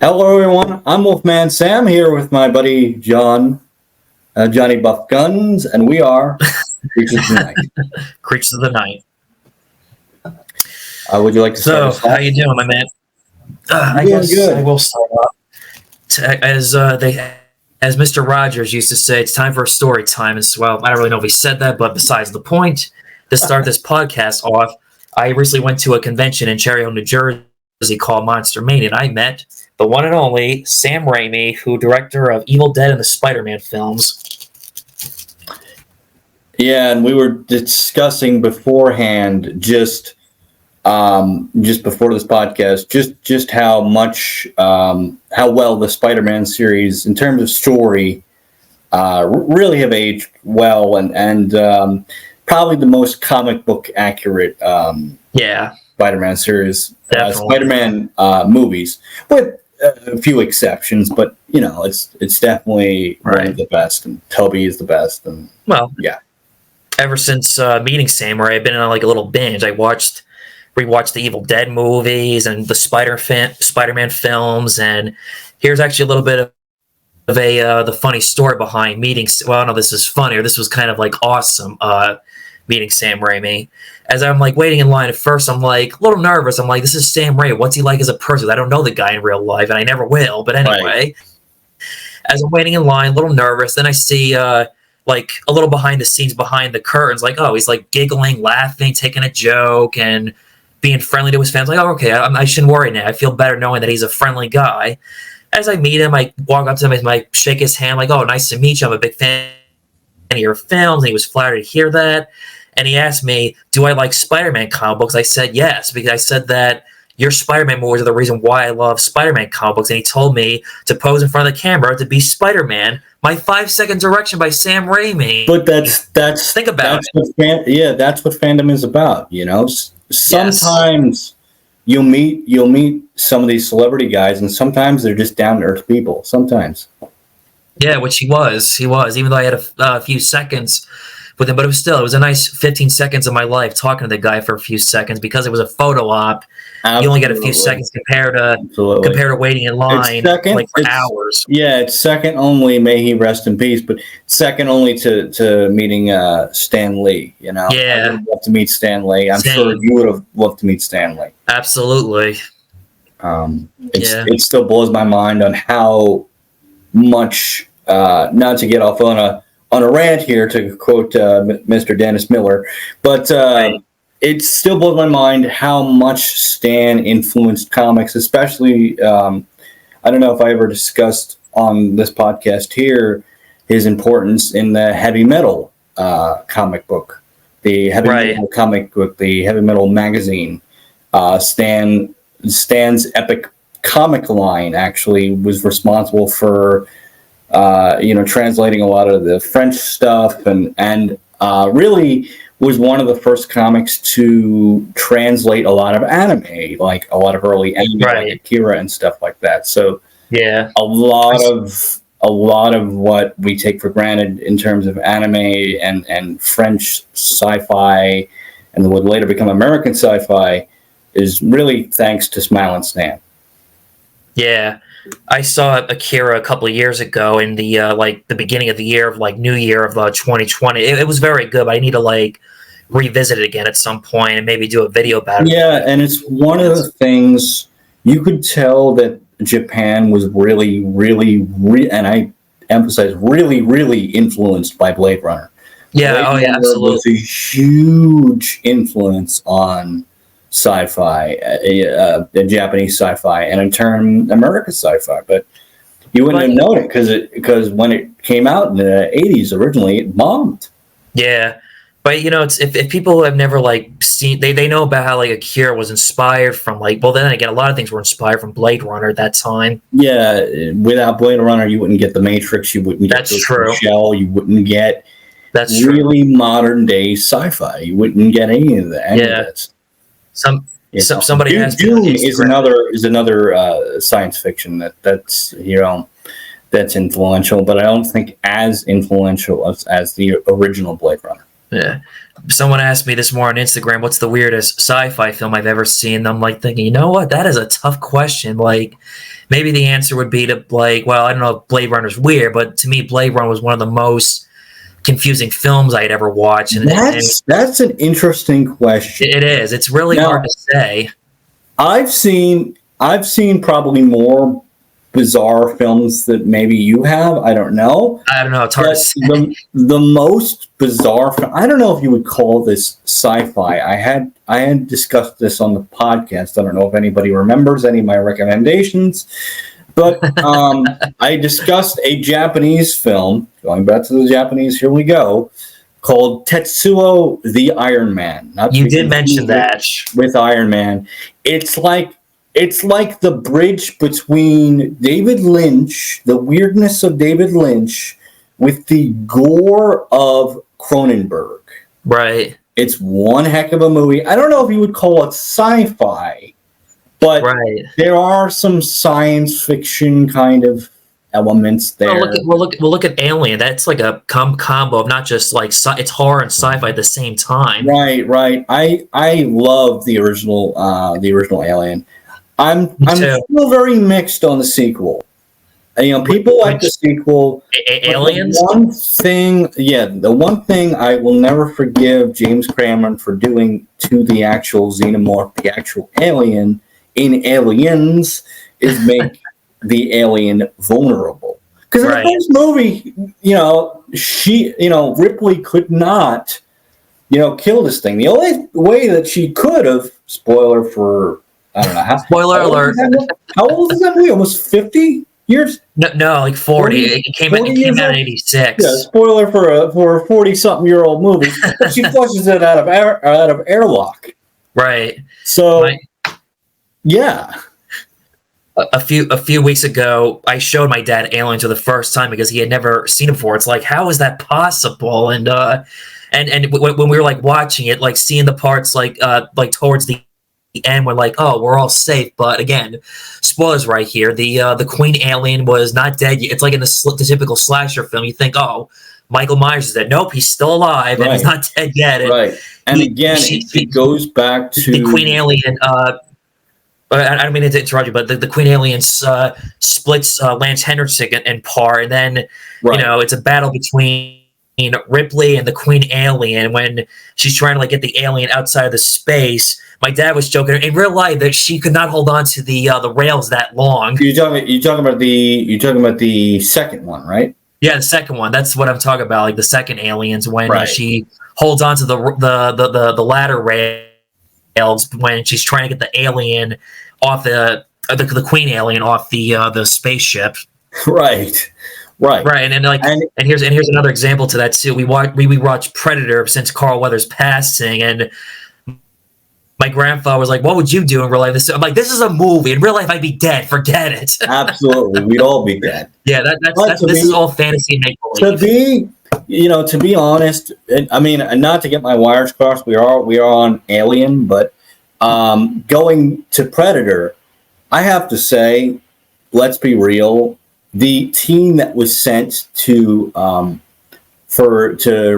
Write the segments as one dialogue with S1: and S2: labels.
S1: Hello, everyone. I'm Wolfman Sam here with my buddy John, Johnny Buff Guns, and we are Creatures of the Night.
S2: Creatures of the Night.
S1: Would you like to start us off?
S2: How you doing, my man? I guess good. I will start off. As Mr. Rogers used to say, it's time for a story time as well. I don't really know if he said that, but besides the point, to start this podcast off, I recently went to a convention in Cherry Hill, New Jersey called Monster Mania, and I met the one and only Sam Raimi, who director of Evil Dead and the Spider-Man films.
S1: Yeah, and we were discussing beforehand, just before this podcast, just how much, how well the Spider-Man series, in terms of story, really have aged well, and probably the most comic book accurate. Spider-Man series, Spider-Man movies, with a few exceptions, but it's definitely one of the best, and Toby is the best, and
S2: ever since meeting Sam, where I've been on like a little binge. I rewatched the Evil Dead movies and the Spider-Man films, and here's actually a little bit of the funny story behind meeting. Well, no, this is funny, or this was kind of like awesome. Meeting Sam Raimi. As I'm like waiting in line at first, I'm like a little nervous. I'm like, this is Sam Raimi. What's he like as a person? I don't know the guy in real life, and I never will. But anyway, as I'm waiting in line, a little nervous, then I see like a little behind the scenes, behind the curtains, like, oh, he's like giggling, laughing, taking a joke, and being friendly to his fans. Like, oh, okay, I shouldn't worry now. I feel better knowing that he's a friendly guy. As I meet him, I walk up to him, I shake his hand, like, oh, nice to meet you. I'm a big fan of your films. And he was flattered to hear that. And he asked me, do I like Spider-Man comic books? I said yes, because I said that your Spider-Man movies are the reason why I love Spider-Man comic books. And he told me to pose in front of the camera to be Spider-Man, my 5-second direction by Sam Raimi.
S1: But that's
S2: think about
S1: it. That's what fandom is about. Sometimes you'll meet some of these celebrity guys, and sometimes they're just down to earth people. Sometimes.
S2: Yeah, which he was. Even though I had a few seconds with him, but it was a nice 15 seconds of my life talking to the guy for a few seconds, because it was a photo op. Absolutely. You only get a few seconds compared to waiting in line for hours.
S1: Yeah, it's second only. May he rest in peace. But second only to meeting Stan Lee. I would have loved to meet Stan Lee. I'm sure you would have loved to meet Stan Lee.
S2: Absolutely.
S1: It still blows my mind on how much. Not to get off on a rant here, to quote Mr. Dennis Miller, but it still blows my mind how much Stan influenced comics, especially, I don't know if I ever discussed on this podcast here, his importance in the heavy metal comic book, the heavy metal comic book, the heavy metal magazine. Stan's epic comic line actually was responsible for translating a lot of the French stuff, and really was one of the first comics to translate a lot of anime, like a lot of early anime, like Akira and stuff like that. So a lot of what we take for granted in terms of anime and French sci-fi, and would later become American sci-fi, is really thanks to Smile and Stan.
S2: Yeah. I saw Akira a couple of years ago in the the beginning of the year of New Year of 2020. It was very good, but I need to revisit it again at some point and maybe do a video about it.
S1: Yeah, and it's one of the things you could tell that Japan was really, and I emphasize really influenced by Blade Runner.
S2: Yeah,
S1: Blade Runner
S2: absolutely.
S1: was a huge influence on sci-fi, the Japanese sci-fi, and in turn American sci-fi, but you wouldn't have known it because when it came out in the 80s originally, it bombed.
S2: Yeah, but it's if people have never seen, they know about how Akira was inspired from then again, a lot of things were inspired from Blade Runner at that time.
S1: Yeah, without Blade Runner, you wouldn't get The Matrix, you wouldn't get Shell, you wouldn't get really modern day sci-fi, you wouldn't get any of that.
S2: Somebody has
S1: Dune is another science fiction that's influential, but I don't think as influential as the original Blade Runner.
S2: Yeah, Someone asked me this morning on Instagram, what's the weirdest sci-fi film I've ever seen? And I'm like thinking, you know what? That is a tough question. Like, maybe the answer would be to like, well, I don't know if Blade Runner's weird, but to me, Blade Runner was one of the most confusing films I'd ever watched. And
S1: that's an interesting question.
S2: It is. It's really hard to say.
S1: I've seen probably more bizarre films that maybe you have. I don't know.
S2: It's hard to say.
S1: The most bizarre film, I don't know if you would call this sci-fi. I had discussed this on the podcast. I don't know if anybody remembers any of my recommendations, but I discussed a Japanese film, going back to the Japanese, here we go, called Tetsuo the Iron Man.
S2: You did mention that.
S1: With Iron Man. It's like the bridge between David Lynch, the weirdness of David Lynch, with the gore of Cronenberg.
S2: Right.
S1: It's one heck of a movie. I don't know if you would call it sci-fi, but there are some science fiction kind of elements there.
S2: We'll look at Alien. That's like a combo of not just like it's horror and sci-fi at the same time.
S1: Right. I love the original Alien. I'm still very mixed on the sequel. People like the sequel.
S2: Aliens?
S1: The one thing I will never forgive James Cameron for doing to the actual xenomorph, the actual alien in Aliens, is make the alien vulnerable. Because in the first movie, Ripley could not, kill this thing. The only way that she could have, spoiler for, I don't know.
S2: Spoiler alert.
S1: How old is that movie? Almost 50 years?
S2: No, like 40. It came out in 86.
S1: Yeah, spoiler for a 40-something-year-old movie. She flushes it out of airlock.
S2: Right.
S1: So, yeah.
S2: A few weeks ago, I showed my dad Alien for the first time because he had never seen it before. It's like, how is that possible? And when we were like watching it, like seeing the parts like towards the end, we're like, oh, we're all safe. But again, spoilers right here. The Queen alien was not dead yet. It's like in the typical slasher film. You think, oh, Michael Myers is dead. Nope, he's still alive and he's not dead yet. And
S1: And it goes back to
S2: the Queen alien. I don't mean to interrupt you, but the Queen alien splits Lance Henriksen and Parr, and then it's a battle between Ripley and the Queen alien when she's trying to like get the alien outside of the space. My dad was joking in real life that she could not hold on to the rails that long.
S1: You're talking about the second one, right?
S2: Yeah, the second one. That's what I'm talking about. Like the second Aliens when she holds on to the ladder rails when she's trying to get the alien off the Queen alien off the spaceship.
S1: Right.
S2: And here's another example to that too. We watched Predator since Carl Weathers' passing, and my grandfather was like, "What would you do in real life?" I'm like, "This is a movie. In real life, I'd be dead. Forget it."
S1: Absolutely, we'd all be dead.
S2: Yeah, this is all fantasy make believe.
S1: To be honest, I mean, not to get my wires crossed, we are on Alien, but going to Predator, I have to say, let's be real. The team that was sent to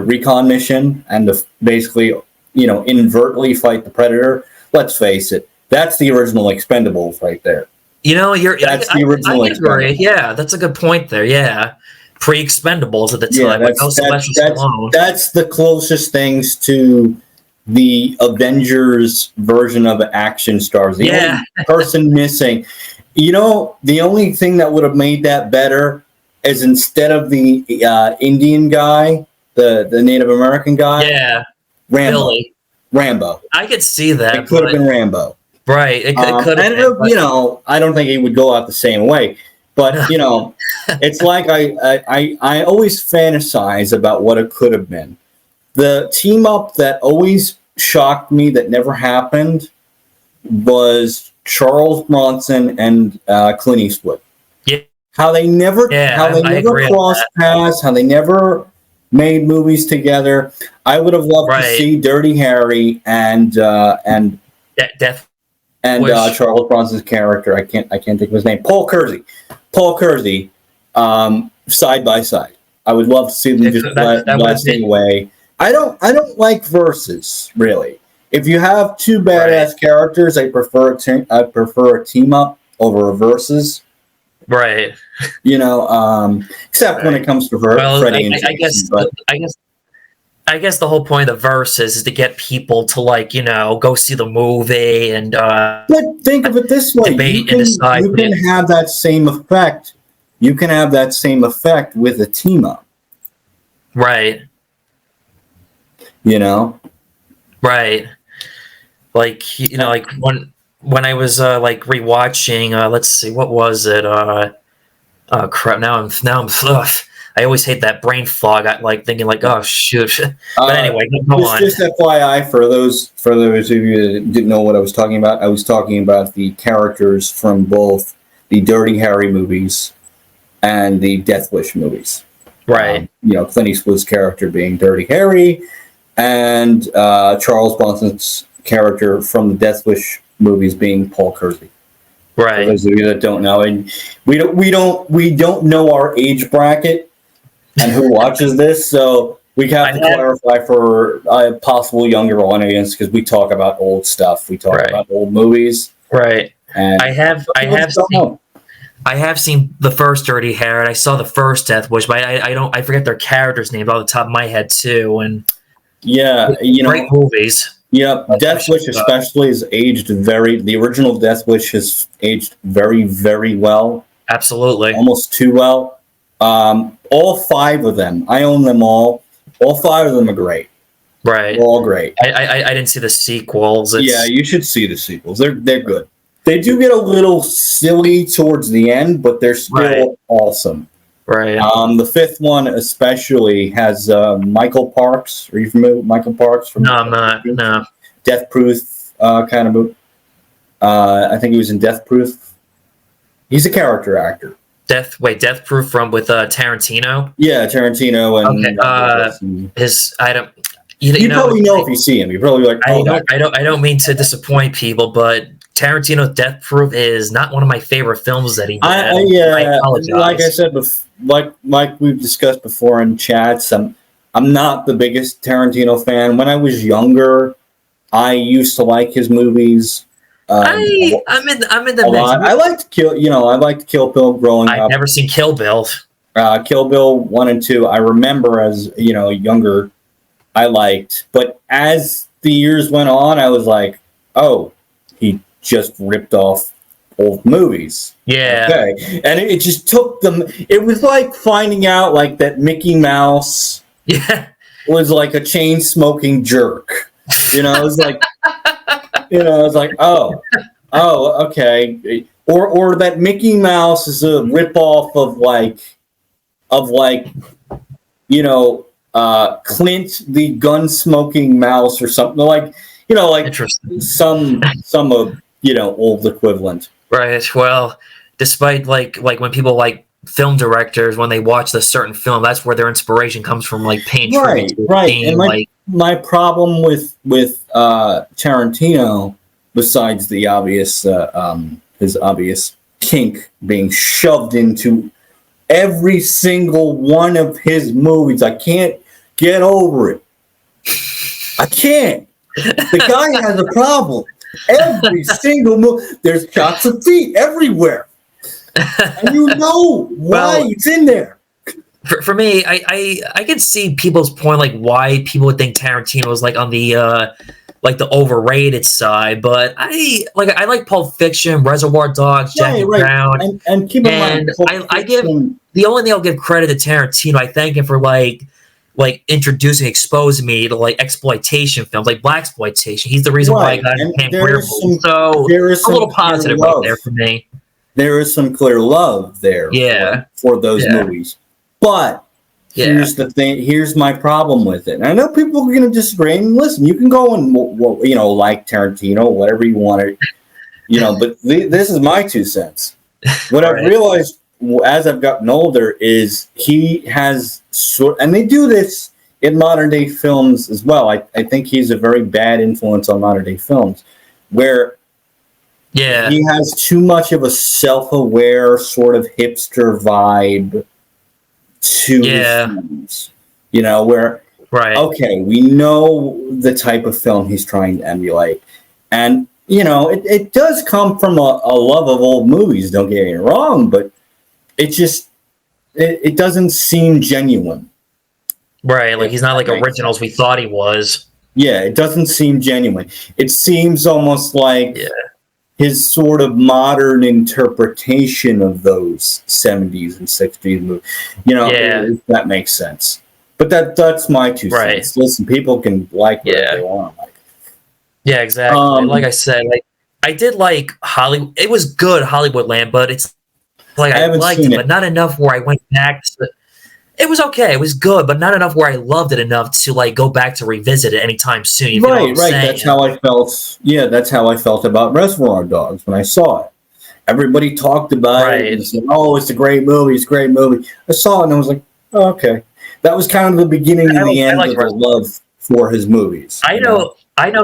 S1: recon mission and to basically, inadvertently fight the Predator. Let's face it, that's the original Expendables right there.
S2: That's the original Expendables. Yeah, that's a good point there. Yeah, pre-Expendables at the time.
S1: That's the closest things to the Avengers version of action stars. The only person missing. The only thing that would have made that better is instead of the Indian guy, the Native American guy, Rambo.
S2: I could see that.
S1: It could have been Rambo.
S2: Right. It could have been.
S1: I don't think he would go out the same way. But, it's like I always fantasize about what it could have been. The team up that always shocked me that never happened was Charles Bronson and Clint Eastwood.
S2: Yeah.
S1: How they never crossed paths, how they never made movies together. I would have loved to see Dirty Harry and Charles Bronson's character. I can't think of his name. Paul Kersey, side by side. I would love to see them just blasting away. I don't like verses really. If you have two badass characters, I prefer a team up over verses.
S2: Right.
S1: Except when it comes to Freddie and Jason.
S2: I guess the whole point of the verses is to get people to go see the movie and.
S1: But think of it this way: you can have that same effect. You can have that same effect with a team up.
S2: Right. Right. Like when I was rewatching, let's see, what was it? Crap! Now I'm. Ugh, I always hate that brain fog. I thinking oh shoot. But anyway, go on.
S1: Just FYI for those of you that didn't know what I was talking about, I was talking about the characters from both the Dirty Harry movies and the Death Wish movies.
S2: Right.
S1: Clint Eastwood's character being Dirty Harry, and Charles Bronson's character from the Death Wish movies being Paul Kersey.
S2: Right.
S1: For those of you that don't know, and we don't know our age bracket and who watches this, so we have to clarify for a possible younger audience because we talk about old stuff. We talk about old movies.
S2: Right.
S1: And
S2: I have seen the first Dirty Harry, and I saw the first Death Wish, but I forget their characters' names off the top of my head too. And great movies.
S1: Yeah, Death Wish especially is aged the original Death Wish has aged very, very well.
S2: Absolutely.
S1: Almost too well. All 5 of them, I own them all. All 5 of them are great.
S2: Right.
S1: They're all great.
S2: I didn't see the sequels.
S1: Yeah, you should see the sequels. They're good. They do get a little silly towards the end, but they're still awesome.
S2: Right.
S1: The 5th one especially has Michael Parks. Are you familiar with Michael Parks?
S2: No, I'm not. No.
S1: Death Proof kind of movie. I think he was in Death Proof. He's a character actor.
S2: Death Proof with Tarantino?
S1: Yeah, Tarantino and
S2: you
S1: probably know if you see him. You're probably like,
S2: I don't mean to disappoint people, but Tarantino's Death Proof is not one of my favorite films that he did. I apologize.
S1: Like I said, like we've discussed before in chats, I'm not the biggest Tarantino fan. When I was younger, I used to like his movies.
S2: I'm in the mix.
S1: I liked Kill Bill growing up.
S2: I've never seen Kill Bill.
S1: Kill Bill 1 and 2. I remember as younger, I liked, but as the years went on, I was like, oh, he just ripped off old movies.
S2: Yeah.
S1: Okay. And it just took them. It was like finding out that Mickey Mouse was like a chain smoking jerk. It was like, it's like, oh, okay. Or that Mickey Mouse is a ripoff of Clint the gun smoking mouse or something some of old equivalent.
S2: Right. Well, despite when people film directors, when they watch a certain film, that's where their inspiration comes from, paying tribute to
S1: right.
S2: Scene,
S1: and my problem with Tarantino, besides the obvious his obvious kink being shoved into every single one of his movies, I can't get over it. I can't. The guy has a problem. Every single movie, there's shots of feet everywhere, and why it's in there.
S2: For me, I can see people's point, why people would think Tarantino was on the the overrated side, but I like Pulp Fiction, Reservoir Dogs, Jackie Brown,
S1: and keep in mind,
S2: I give the only thing I'll give credit to Tarantino. I thank him for exposing me to exploitation films, blaxploitation. He's the reason why I got into werewolf. So a little positive right there for me.
S1: There is some clear love there, for those movies. But here's the thing. Here's my problem with it. And I know people are going to disagree. And listen, you can go and like Tarantino, whatever you want to, But this is my 2 cents. What I've realized as I've gotten older is he has and they do this in modern day films as well. I think he's a very bad influence on modern day films, where he has too much of a self-aware sort of hipster vibe to his films. Where
S2: Right.
S1: okay, we know the type of film he's trying to emulate. And, you know, it does come from a love of old movies, don't get me wrong, but it just, it doesn't seem genuine.
S2: Right. Like he's not like
S1: Makes
S2: originals we thought he was.
S1: Yeah, it doesn't seem genuine. It seems almost like
S2: Yeah.
S1: his sort of modern interpretation of those 70s and 60s movies. You know, if that makes sense. But that's my 2 cents. Listen, people can like whatever they want to like.
S2: Yeah, exactly. Like I said, like I did like Hollywood. It was good, Hollywoodland, but it's like I liked it, but not enough where I went back to. It was okay. It was good, but not enough where I loved it enough to like go back to revisit it anytime soon. You know what I'm saying?
S1: That's how I felt. Yeah, that's how I felt about Reservoir Dogs when I saw it. Everybody talked about it and said, "Oh, it's a great movie. It's a great movie." I saw it and I was like, oh, "Okay." That was kind of the beginning and the end of the love for his movies.
S2: I know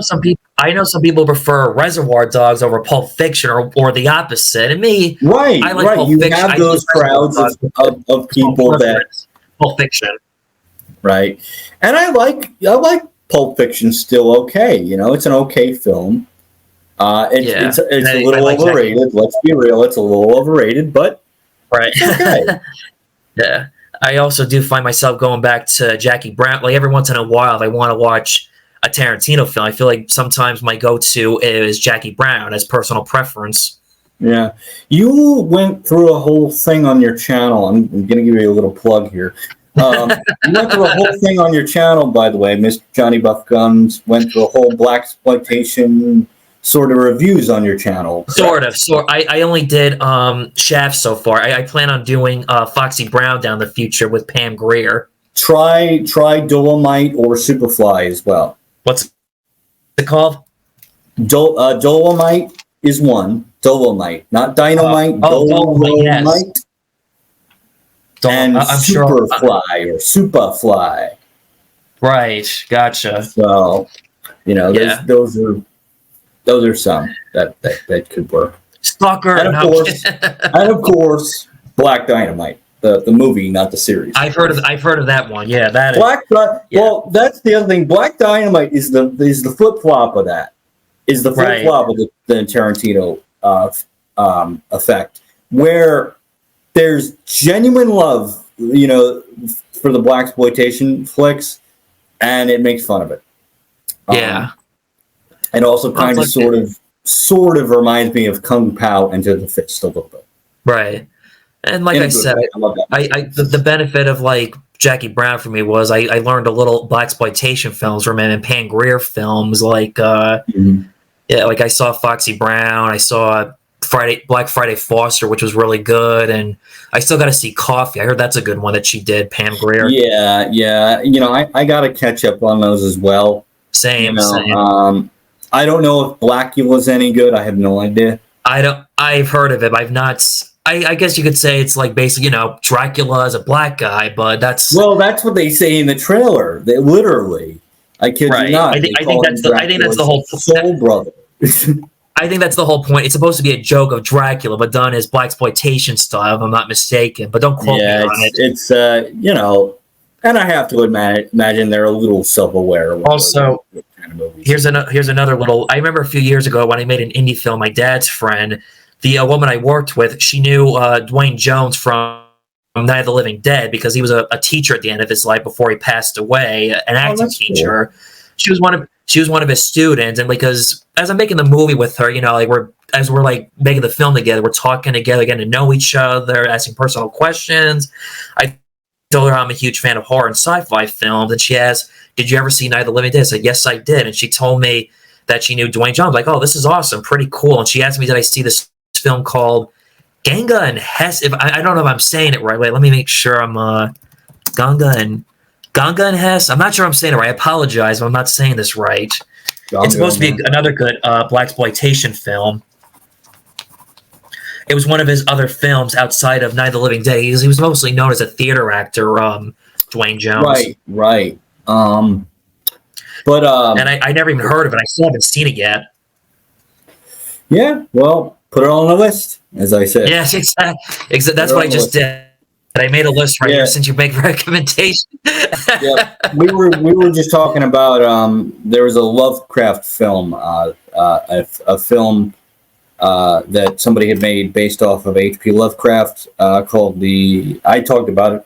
S2: some people. I know some people prefer Reservoir Dogs over Pulp Fiction, or the opposite. And me, I like Pulp Fiction.
S1: You have those crowds of people that
S2: Pulp Fiction,
S1: right? And I like Pulp Fiction still okay. You know, it's an okay film. It's a little overrated. Let's be real, it's a little overrated, but it's okay.
S2: Yeah. I also do find myself going back to Jackie Brown. Like every once in a while, if I want to watch a Tarantino film, I feel like sometimes my go-to is Jackie Brown as personal preference.
S1: Yeah. You went through a whole thing on your channel. I'm going to give you a little plug here. You went through a whole thing on your channel, by the way. Mr. Johnny Buff Guns went through a whole blaxploitation sort of reviews on your channel.
S2: Sort of. So I only did Shaft so far. I plan on doing Foxy Brown down the future with Pam Grier.
S1: Try Dolomite or Superfly as well.
S2: What's it called?
S1: Dolomite is one. Dolomite, not Dynamite. Dolomite.
S2: Yes.
S1: And Superfly or Superfly.
S2: Right. Gotcha.
S1: So, you know, those are some that could work.
S2: Stalker.
S1: And of course, Black Dynamite, the movie, not the series.
S2: I've heard of that one. Yeah, that
S1: Well, that's the other thing. Black Dynamite is the flip flop of that. Is the flip flop of the Tarantino effect, where there's genuine love, you know, for the blaxploitation flicks, and it makes fun of it. And also kind of sort of reminds me of Kung Pao Enter the Fist a little bit.
S2: Right. And like I said, the benefit of like Jackie Brown for me was I learned a little blaxploitation films from him and Pam Grier films, like like I saw Foxy Brown, I saw Black Friday Foster, which was really good, and I still got to see Coffee. I heard that's a good one that she did, Pam Grier.
S1: Yeah. You know, I got to catch up on those as well.
S2: Same.
S1: I don't know if Blackula's any good. I have no idea.
S2: I've heard of it. I've not. I guess you could say it's like basically, you know, Dracula is a black guy, but that's what
S1: they say in the trailer. They literally, I kid you not.
S2: I think that's the whole
S1: soul brother.
S2: I think that's the whole point. It's supposed to be a joke of Dracula, but done as blaxploitation style, if I'm not mistaken. But don't quote me on it.
S1: It's you know, and I have to imagine they're a little self-aware.
S2: Also, here's another little. I remember a few years ago when I made an indie film. My dad's friend, the woman I worked with, she knew Dwayne Jones from Night of the Living Dead because he was a teacher at the end of his life before he passed away, an acting teacher. Cool. She was one of his students, and because as I'm making the movie with her, you know, like we're making the film together, we're talking together, getting to know each other, asking personal questions. I told her I'm a huge fan of horror and sci-fi films, and she asked, "Did you ever see Night of the Living Dead?" I said, "Yes, I did," and she told me that she knew Dwayne Jones. Like, oh, this is awesome, pretty cool. And she asked me, did I see this film called Ganga and Hess? If I don't know if I'm saying it right. Wait, let me make sure I'm Ganga and Hess. I'm not sure I'm saying it right. I apologize if I'm not saying this right. It's supposed to be another good blaxploitation film. It was one of his other films outside of Night of the Living Dead. He was mostly known as a theater actor, Dwayne Jones.
S1: Right. And
S2: I never even heard of it. I still haven't seen it yet.
S1: Yeah, well, put it on the list, as I said.
S2: Yes, exactly. That's what I just did. I made a list right
S1: Yeah.
S2: here since you make recommendations.
S1: Yeah, we were just talking about there was a Lovecraft film, a film that somebody had made based off of H.P. Lovecraft called the. I talked about it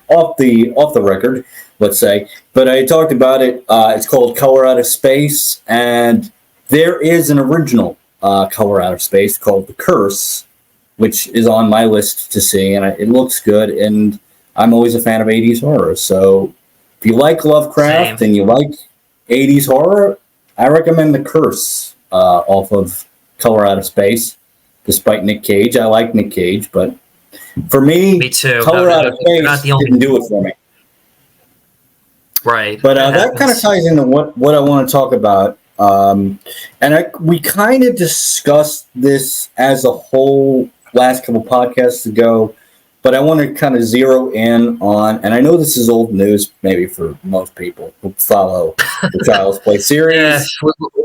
S1: off the record, let's say, but I talked about it. It's called Color Out of Space, and there is an original Color Out of Space called The Curse, which is on my list to see, and it looks good. And I'm always a fan of 80s horror, so if you like Lovecraft and you like 80s horror, I recommend The Curse off of Color Out of Space. Despite Nick Cage, I like Nick Cage, but for me
S2: too.
S1: Color Out of Space didn't do it for me.
S2: Right.
S1: But that kind of ties into what I want to talk about. We kind of discussed this as a whole last couple podcasts ago, but I want to kind of zero in on, and I know this is old news maybe for most people who follow the Child's Play series.
S2: Yeah,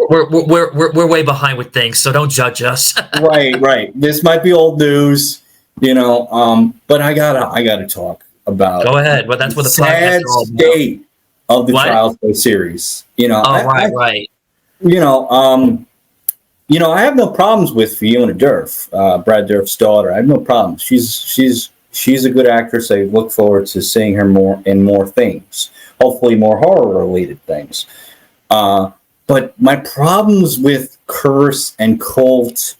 S2: we're way behind with things, so don't judge us.
S1: Right. This might be old news, but I gotta talk about.
S2: Go ahead. But that's what the
S1: sad
S2: podcast is all about.
S1: State of the Child's Play series.
S2: Right.
S1: I have no problems with Fiona Dourif, Brad Dourif's daughter. I have no problems. She's a good actress. I look forward to seeing her more things. Hopefully, more horror-related things. But my problems with Curse and Cult,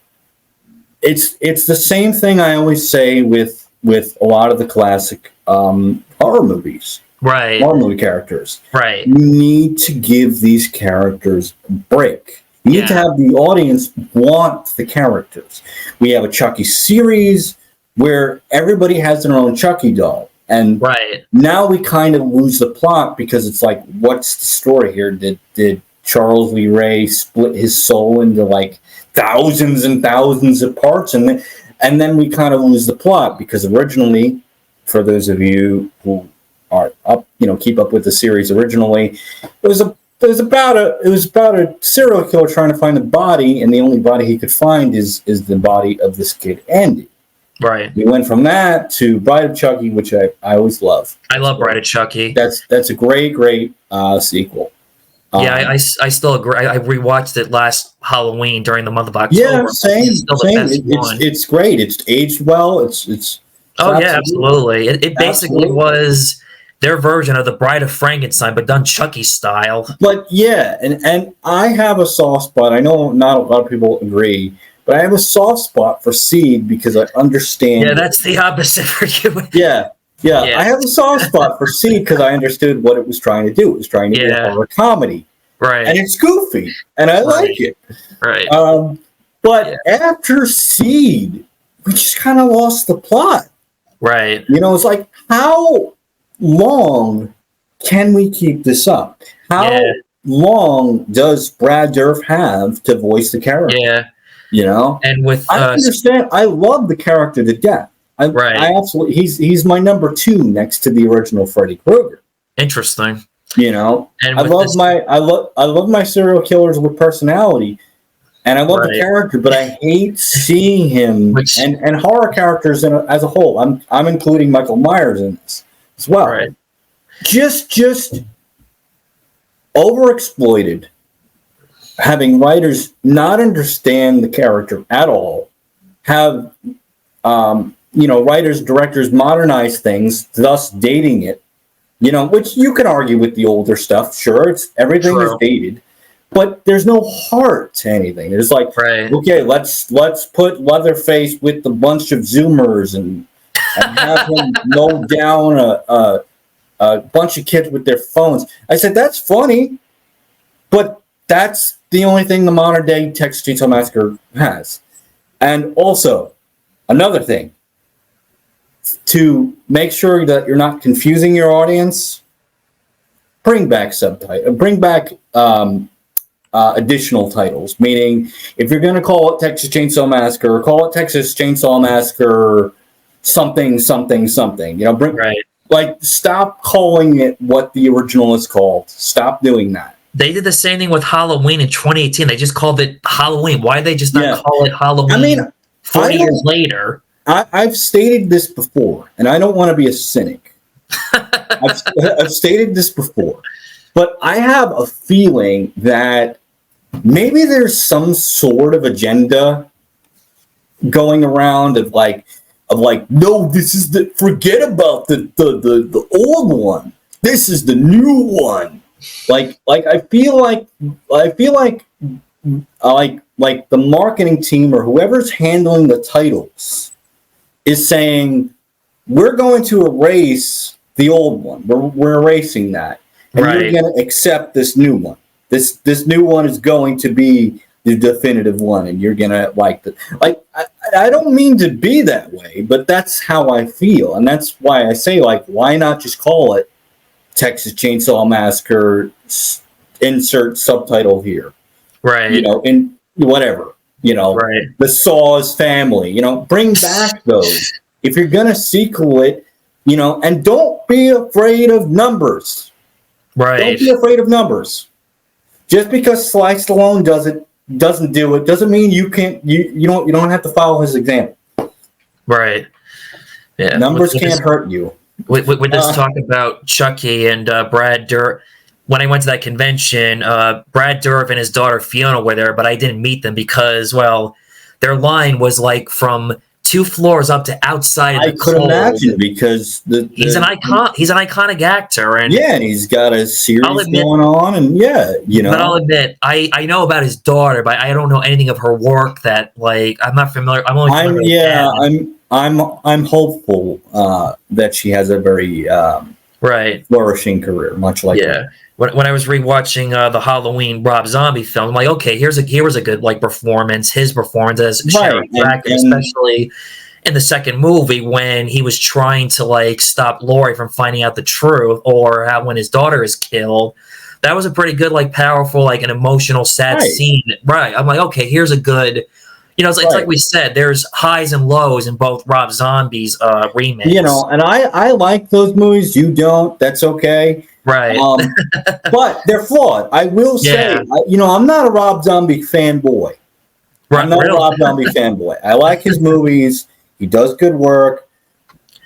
S1: it's the same thing I always say with a lot of the classic horror movies.
S2: Right.
S1: Horror movie characters.
S2: Right.
S1: You need to give these characters a break. You need to have the audience want the characters. We have a Chucky series where everybody has their own Chucky doll. And now we kind of lose the plot because it's like, what's the story here? Did Charles Lee Ray split his soul into like thousands and thousands of parts? And then we kind of lose the plot because originally, for those of you who are up, keep up with the series originally, it was about a serial killer trying to find the body, and the only body he could find is the body of this kid Andy.
S2: Right.
S1: We went from that to Bride of Chucky, which I always love.
S2: I love Bride of Chucky.
S1: That's a great sequel.
S2: I still agree. I rewatched it last Halloween during the month of October.
S1: Yeah, same. It's great. It's aged well. It's
S2: absolutely. It basically was their version of the Bride of Frankenstein, but done Chucky style.
S1: But yeah, and I have a soft spot. I know not a lot of people agree, but I have a soft spot for Seed because I understand.
S2: Yeah, that's the opposite for you.
S1: Yeah. I have a soft spot for Seed because I understood what it was trying to do. It was trying to be a horror comedy.
S2: Right.
S1: And it's goofy, and I like it.
S2: Right.
S1: But after Seed, we just kind of lost the plot.
S2: Right.
S1: It's like, how long can we keep this up? How long does Brad Dourif have to voice the character?
S2: Yeah. And with
S1: I understand. I love the character to death. I absolutely. He's my number 2 next to the original Freddy Krueger.
S2: Interesting.
S1: And I love my serial killers with personality, and I love the character, but I hate seeing him and horror characters as a whole. I'm including Michael Myers in this as well.
S2: Right.
S1: Just overexploited, having writers not understand the character at all, have writers, directors modernize things, thus dating it. Which you can argue with the older stuff. Sure, everything is dated, but there's no heart to anything. There's like, okay, let's put Leatherface with a bunch of Zoomers and have him mow down a bunch of kids with their phones. I said, that's funny, but that's the only thing the modern day Texas Chainsaw Massacre has. And also, another thing, to make sure that you're not confusing your audience, bring back additional titles. Meaning, if you're going to call it Texas Chainsaw Massacre, call it Texas Chainsaw Massacre something. Stop calling it what the original is called. Stop doing that.
S2: They did the same thing with Halloween in 2018. They just called it Halloween. Why did they just not call it Halloween 40 years later?
S1: I've stated this before, and I don't want to be a cynic. I've stated this before, but I have a feeling that maybe there's some sort of agenda going around of like, no, this is forget about the old one. This is the new one. Like I feel like the marketing team or whoever's handling the titles is saying, we're going to erase the old one. We're erasing that. And you're going to accept this new one. This new one is going to be the definitive one, and you're going to like it. Like, I don't mean to be that way, but that's how I feel. And that's why I say, like, why not just call it Texas Chainsaw Massacre, insert subtitle here.
S2: Right.
S1: You know, in whatever, you know, the Saw's family, you know, bring back those. If you're going to sequel it, you know, and don't be afraid of numbers.
S2: Right.
S1: Don't be afraid of numbers. Just because Sly Stallone doesn't do it doesn't mean you can't. You don't have to follow his example.
S2: Right. Yeah.
S1: Numbers can't hurt you.
S2: With this talk about Chucky and Brad Dourif, when I went to that convention, Brad Dourif and his daughter Fiona were there, but I didn't meet them because, well, their line was like from 2 floors up to outside.
S1: I could imagine because
S2: he's an icon. He's an iconic actor, and
S1: and he's got a series going on, and you know.
S2: But I'll admit, I know about his daughter, but I don't know anything of her work. That like I'm not familiar. I'm only familiar
S1: I'm hopeful that she has a very flourishing career, much like that.
S2: When I was rewatching the Halloween Rob Zombie film, I'm like, okay, here was a good like performance. His performance as Sheriff Wagner, especially in the second movie when he was trying to like stop Laurie from finding out the truth, or how when his daughter is killed. That was a pretty good, like powerful, like an emotional, sad scene. Right. I'm like, okay, here's a good. You know, it's like we said, there's highs and lows in both Rob Zombie's remakes.
S1: You know, and I like those movies. You don't. That's okay.
S2: Right.
S1: But they're flawed. I will say, you know, I'm not a Rob Zombie fanboy. I'm not a Rob Zombie fanboy. I like his movies. He does good work.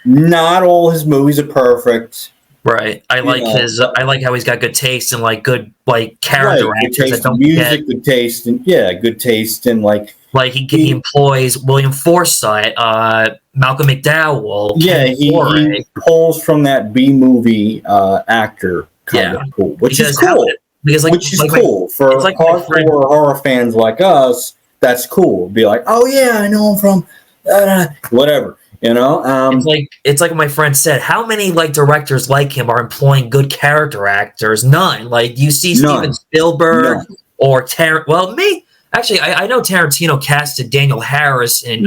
S1: Not all his movies are perfect.
S2: Right. I like I like how he's got good taste and like good like character actors that don't
S1: music, good taste, and good taste, and like
S2: he employs William Forsythe, Malcolm McDowell.
S1: Yeah, he pulls from that B movie actor kind of cool, which is cool. Which is cool for hardcore horror fans like us. That's cool. Be like, oh yeah, I know him from whatever. You know,
S2: it's like my friend said. How many like directors like him are employing good character actors? None. Like you see Steven Spielberg or Well, me actually, I know Tarantino casted Daniel Harris in.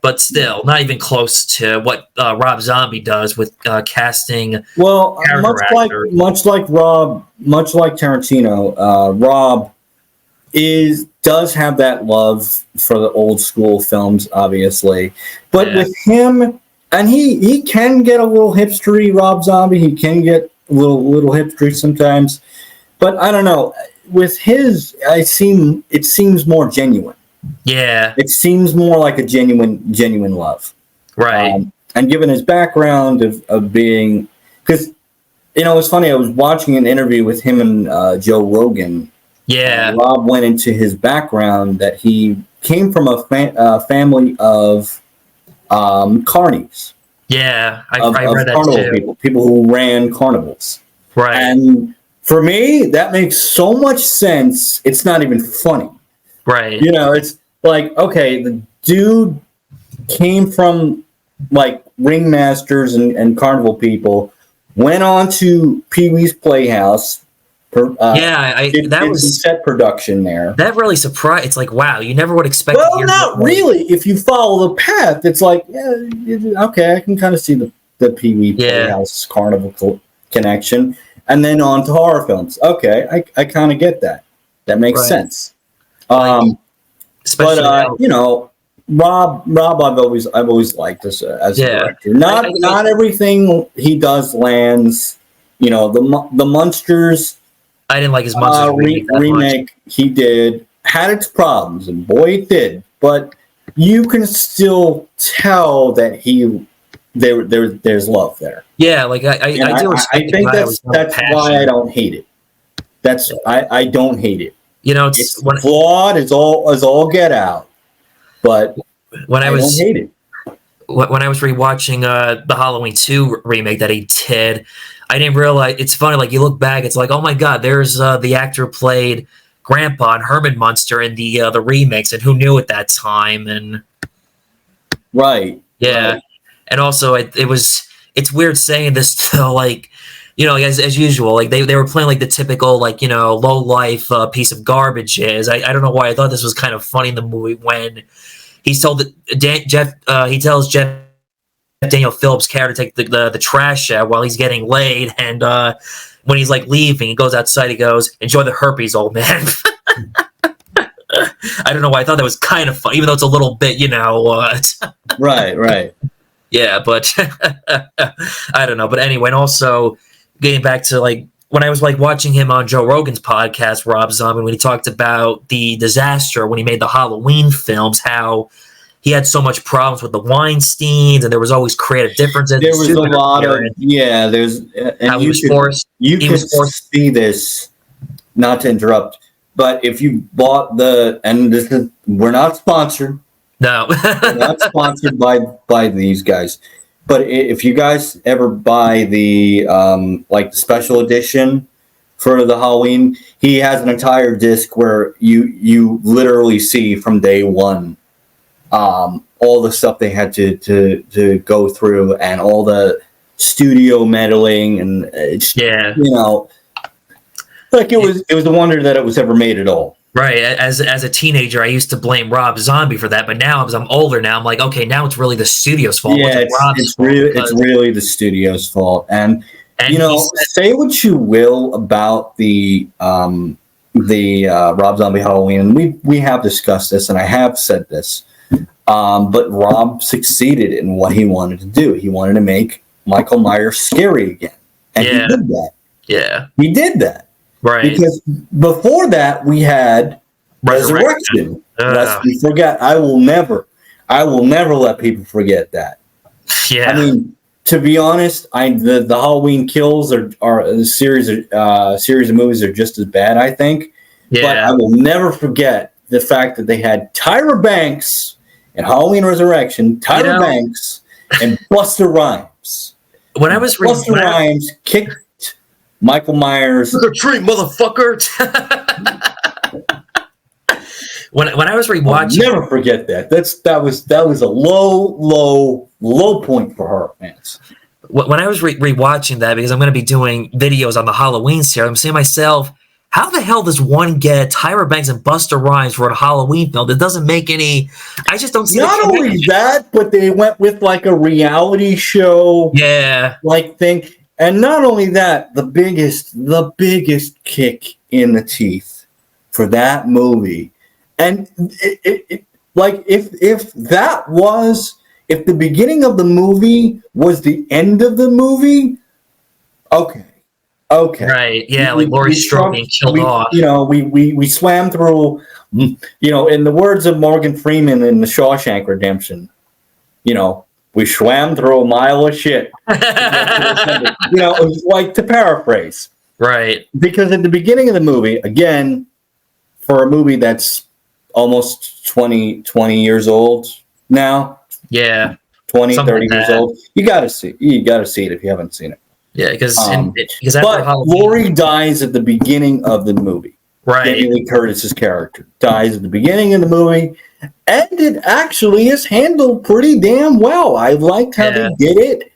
S2: But still, not even close to what Rob Zombie does with casting.
S1: Well, much like Tarantino, Rob does have that love for the old school films, obviously. But with him, and he can get a little hipstery, Rob Zombie. He can get a little hipstery sometimes. But I don't know. With his, it seems more genuine.
S2: Yeah.
S1: It seems more like a genuine love.
S2: Right.
S1: And given his background of being, because, you know, it's funny, I was watching an interview with him and Joe Rogan.
S2: Yeah.
S1: Rob went into his background that he came from a family of carnies.
S2: Yeah, I read that too.
S1: People who ran carnivals.
S2: Right.
S1: And for me, that makes so much sense. It's not even funny.
S2: Right.
S1: You know, it's like, okay, the dude came from like ringmasters and carnival people, went on to Pee-wee's Playhouse. That was set production there.
S2: That really surprised. It's like, wow, you never would expect.
S1: Well, not really. If you follow the path, it's like, okay, I can kind of see the Pee-wee Playhouse carnival connection, and then on to horror films. Okay, I kind of get that. That makes sense. You know, Rob, I've always liked this as a director. Not everything he does lands. You know, the Monsters.
S2: I didn't like his Monsters
S1: remake. He had its problems, and boy, it did. But you can still tell that there's love there.
S2: Yeah, like I do respect
S1: I think that's why I don't hate it. I don't hate it. It's flawed as all get out, but
S2: when I
S1: don't hate it.
S2: When I was rewatching the Halloween 2 remake that he did, I didn't realize. It's funny, like you look back, it's like, oh my god, there's the actor who played Grandpa and Herman Munster in the remakes, and who knew at that time? And
S1: right,
S2: yeah, and also it's weird saying this to like, as usual, like they were playing like the typical like low life piece of garbage is. I don't know why I thought this was kind of funny in the movie when he's told that he tells Jeff Daniel Phillips' character to take the trash out while he's getting laid, and when he's like leaving, he goes outside. He goes, "Enjoy the herpes, old man." I don't know why I thought that was kind of funny, even though it's a little bit,
S1: right.
S2: Yeah, but I don't know. But anyway, and also getting back to like when I was like watching him on Joe Rogan's podcast, Rob Zombie, when he talked about the disaster when he made the Halloween films, how he had so much problems with the Weinsteins, and there was always creative differences.
S1: There was a lot of there's and
S2: how he was forced.
S1: You could see this. Not to interrupt, but if you bought we're not sponsored.
S2: No,
S1: we're not sponsored by these guys. But if you guys ever buy the like the special edition for the Halloween, he has an entire disc where you literally see from day one all the stuff they had to go through and all the studio meddling, and like it was a wonder that it was ever made at all.
S2: Right. As a teenager, I used to blame Rob Zombie for that, but now as I'm older, now I'm like, okay, now it's really the studio's fault.
S1: Yeah, it's really the studio's fault. And say what you will about the Rob Zombie Halloween, and we have discussed this, and I have said this, but Rob succeeded in what he wanted to do. He wanted to make Michael Myers scary again, and he did that.
S2: Yeah,
S1: he did that.
S2: Right.
S1: Because before that, we had Resurrection. Lest we forget. I will never let people forget that.
S2: Yeah.
S1: I mean, to be honest, the Halloween Kills are a series of movies are just as bad, I think.
S2: Yeah.
S1: But I will never forget the fact that they had Tyra Banks in Halloween Resurrection, Tyra Banks, and Busta Rhymes.
S2: When I was
S1: Busta Rhymes kicked Michael Myers.
S2: The tree, motherfucker. when I was rewatching,
S1: I'll never forget that. That was a low point for her, man.
S2: When I was rewatching that, because I'm going to be doing videos on the Halloween series, I'm saying to myself, how the hell does one get Tyra Banks and Busta Rhymes for a Halloween film? That doesn't make any. I just don't see.
S1: Not only that, but they went with like a reality show, like thing. And not only that, the biggest kick in the teeth for that movie, and like if the beginning of the movie was the end of the movie, okay,
S2: right, yeah, like Laurie Strode being killed off.
S1: We swam through, in the words of Morgan Freeman in The Shawshank Redemption, we swam through a mile of shit. Like to paraphrase.
S2: Right.
S1: Because at the beginning of the movie, again, for a movie that's almost 20 years old now.
S2: Yeah.
S1: 20, 30 years old. You got to see it if you haven't seen it.
S2: Yeah, because
S1: but Laurie dies at the beginning of the movie.
S2: Right.
S1: Jamie Lee Curtis's character dies at the beginning of the movie. And it actually is handled pretty damn well. I liked how they did it.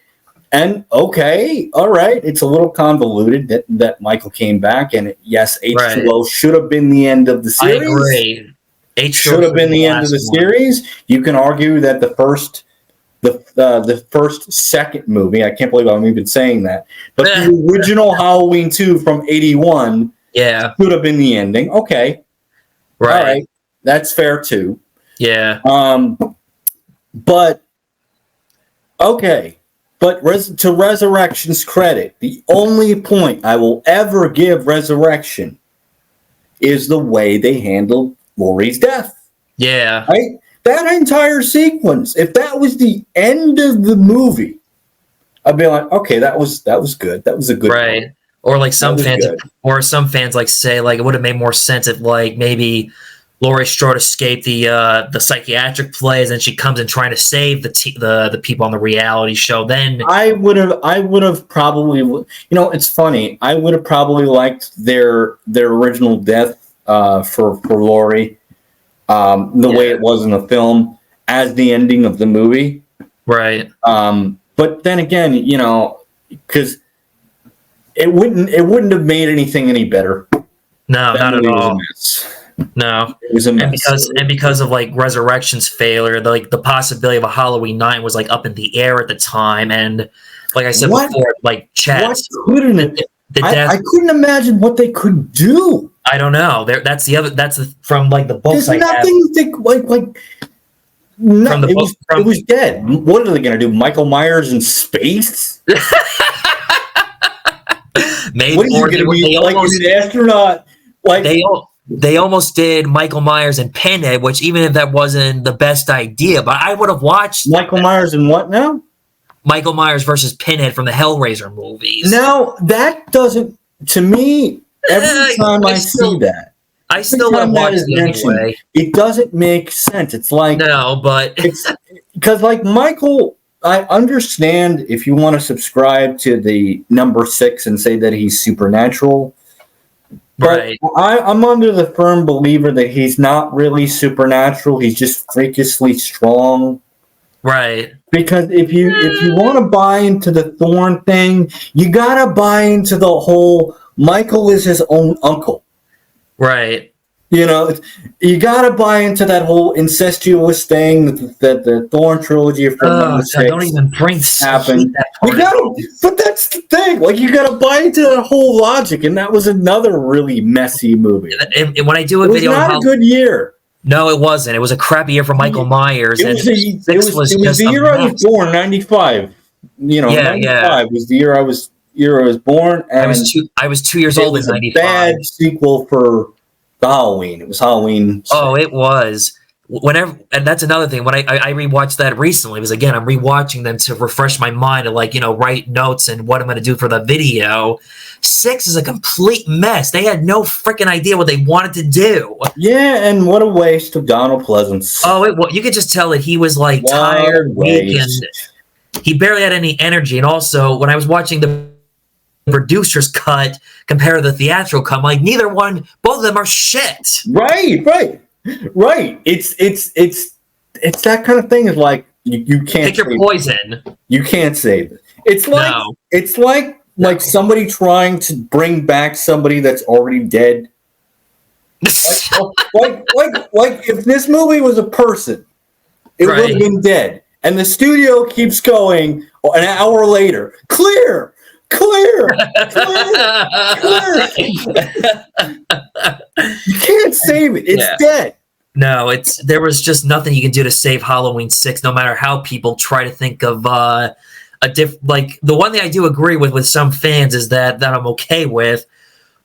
S1: And okay, all right, it's a little convoluted that Michael came back, and yes, H2O should have been the end of the series.
S2: I agree.
S1: H2O should have been the end of the series. You can argue that the first second movie, I can't believe I'm even saying that, but the original Halloween 2 from 81 should have been the ending. Okay. Right. All right. That's fair too.
S2: Yeah.
S1: But okay. But to Resurrection's credit, the only point I will ever give Resurrection is the way they handled Laurie's death.
S2: Yeah.
S1: Right? that entire sequence, if that was the end of the movie, I'd be like, okay, that was good. That was a good
S2: right.
S1: part.
S2: Or like some fans like say like it would have made more sense if like maybe Laurie Strode escaped the psychiatric place and she comes in trying to save the people on the reality show. Then
S1: I would have probably, it's funny. I would have probably liked their original death for Laurie, the way it was in the film, as the ending of the movie.
S2: Right.
S1: But then again, because it wouldn't have made anything any better.
S2: No,
S1: That
S2: not at
S1: movie was a
S2: all.
S1: mess.
S2: No,
S1: It was a mess.
S2: and because of like Resurrection's failure, the possibility of a Halloween 9 was like up in the air at the time, and like I said before, like Chet,
S1: I couldn't imagine what they could do.
S2: I don't know. That's from like the books.
S1: There's nothing no, it was dead. What are they going to do? Michael Myers in space?
S2: Maybe
S1: what is it going to be like an astronaut? Like
S2: they almost did Michael Myers and Pinhead, which even if that wasn't the best idea, but I would have watched
S1: Michael Myers and what now?
S2: Michael Myers versus Pinhead from the Hellraiser movies.
S1: Now that doesn't, to me, every time I see that,
S2: I still want to watch it anyway.
S1: It doesn't make sense. It's like
S2: no, but
S1: it's because like Michael. I understand if you want to subscribe to the number 6 and say that he's supernatural. But
S2: right.
S1: I'm under the firm believer that he's not really supernatural. He's just freakishly strong.
S2: Right.
S1: Because if you want to buy into the Thorn thing, you gotta buy into the whole Michael is his own uncle.
S2: Right.
S1: You gotta buy into that whole incestuous thing that the Thorn trilogy from number 6
S2: don't even bring
S1: happened. But that's the thing. Like you gotta buy into that whole logic, and that was another really messy movie.
S2: And when I do a video,
S1: it was not a good year.
S2: No, it wasn't. It was a crappy year for Michael Myers.
S1: It was the year I was born, 95. 95 was the year I was born. And
S2: I was 2 years old in 95.
S1: It was a bad sequel for the Halloween. It was Halloween.
S2: Oh, it was. And that's another thing. When I rewatched that recently, because again, I'm rewatching them to refresh my mind and write notes and what I'm going to do for the video. 6 is a complete mess. They had no freaking idea what they wanted to do.
S1: Yeah, and what a waste of Donald Pleasance.
S2: Oh, you could just tell that he was like tired, weak, and he barely had any energy. And also, when I was watching the producer's cut compared to the theatrical cut, I'm like, both of them are shit. Right.
S1: It's that kind of thing. Is like you can't
S2: pick your poison.
S1: You can't save it. It's like somebody trying to bring back somebody that's already dead. like if this movie was a person, it would have been dead. And the studio keeps going an hour later. Clear. You can't save it. It's dead.
S2: No, there was just nothing you can do to save Halloween 6, no matter how people try to think of a like the one thing I do agree with some fans is that I'm okay with,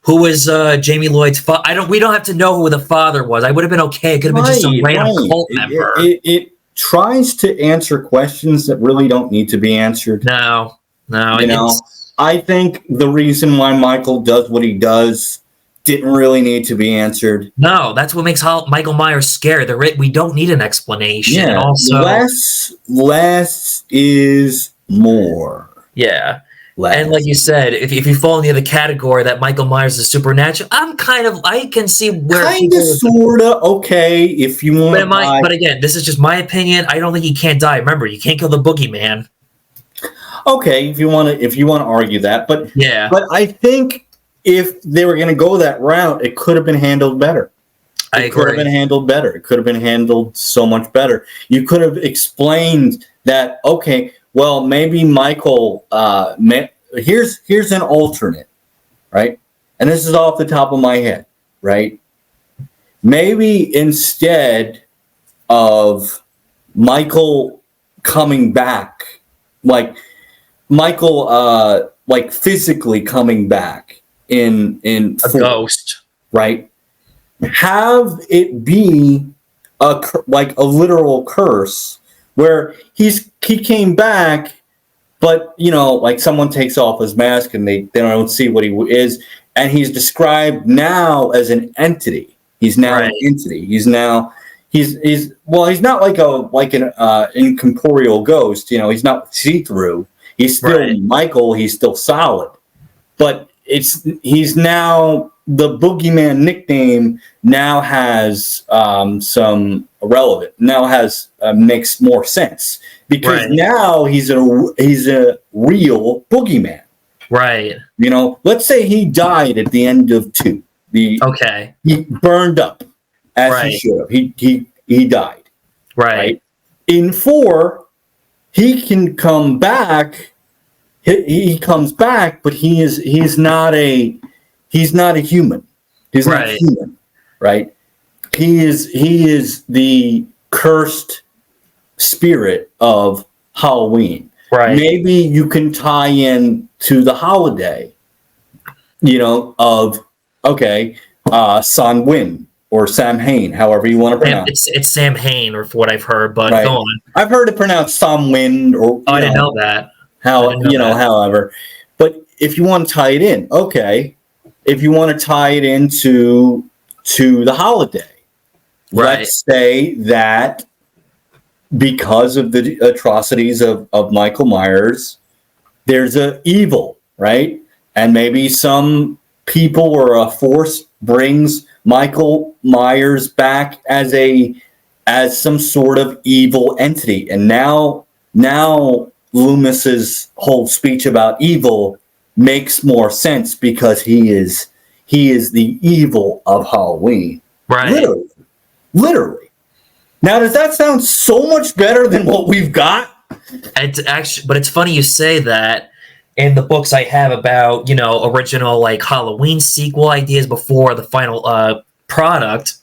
S2: who was Jamie Lloyd's father. We don't have to know who the father was. I would have been okay. It could have been just some random cult member.
S1: It tries to answer questions that really don't need to be answered.
S2: No.
S1: I think the reason why Michael does what he does didn't really need to be answered.
S2: No, that's what makes Michael Myers scary. We don't need an explanation.
S1: Yeah,
S2: and also,
S1: less is more.
S2: Yeah. And like you said, if you fall into the category that Michael Myers is supernatural, I can see where
S1: kind of, sorta, okay, if you want.
S2: But again, this is just my opinion. I don't think he can't die. Remember, you can't kill the boogeyman.
S1: Okay, if you want to argue that, but
S2: yeah,
S1: but I think if they were going to go that route, it could have been handled better.
S2: I agree.
S1: It could have been handled better. It could have been handled so much better. You could have explained that. Okay, well, maybe Michael. Here's an alternate, right? And this is off the top of my head, right? Maybe instead of Michael coming back, like Michael, like physically coming back in
S2: a ghost,
S1: right? Have it be like a literal curse where he came back, but like someone takes off his mask and they don't see what he is, and he's described now as an entity. He's now an entity. He's not like an incorporeal ghost. He's not see-through. He's still Michael. He's still solid, but he's now the boogeyman nickname now has some relevant. Now has makes more sense because now he's a real boogeyman. Right. Let's say he died at the end of 2. He burned up as he should have. He died. Right. In 4, he can come back. He comes back, but he's not a human. He's not human, right? He is the cursed spirit of Halloween. Right. Maybe you can tie in to the holiday, of Samhain or Samhain, however you want to pronounce it.
S2: It's Samhain, or for what I've heard, but go on.
S1: I've heard it pronounced Samhain, or
S2: I didn't know that.
S1: However, but if you want to tie it in, if you want to tie it into the holiday, let's say that because of the atrocities of Michael Myers, there's a evil, right? And maybe some people or a force brings Michael Myers back as some sort of evil entity, and now Loomis's whole speech about evil makes more sense because he is the evil of Halloween. Right. Literally. Now, does that sound so much better than what we've got?
S2: But it's funny you say that. In the books I have about, original like Halloween sequel ideas before the final product,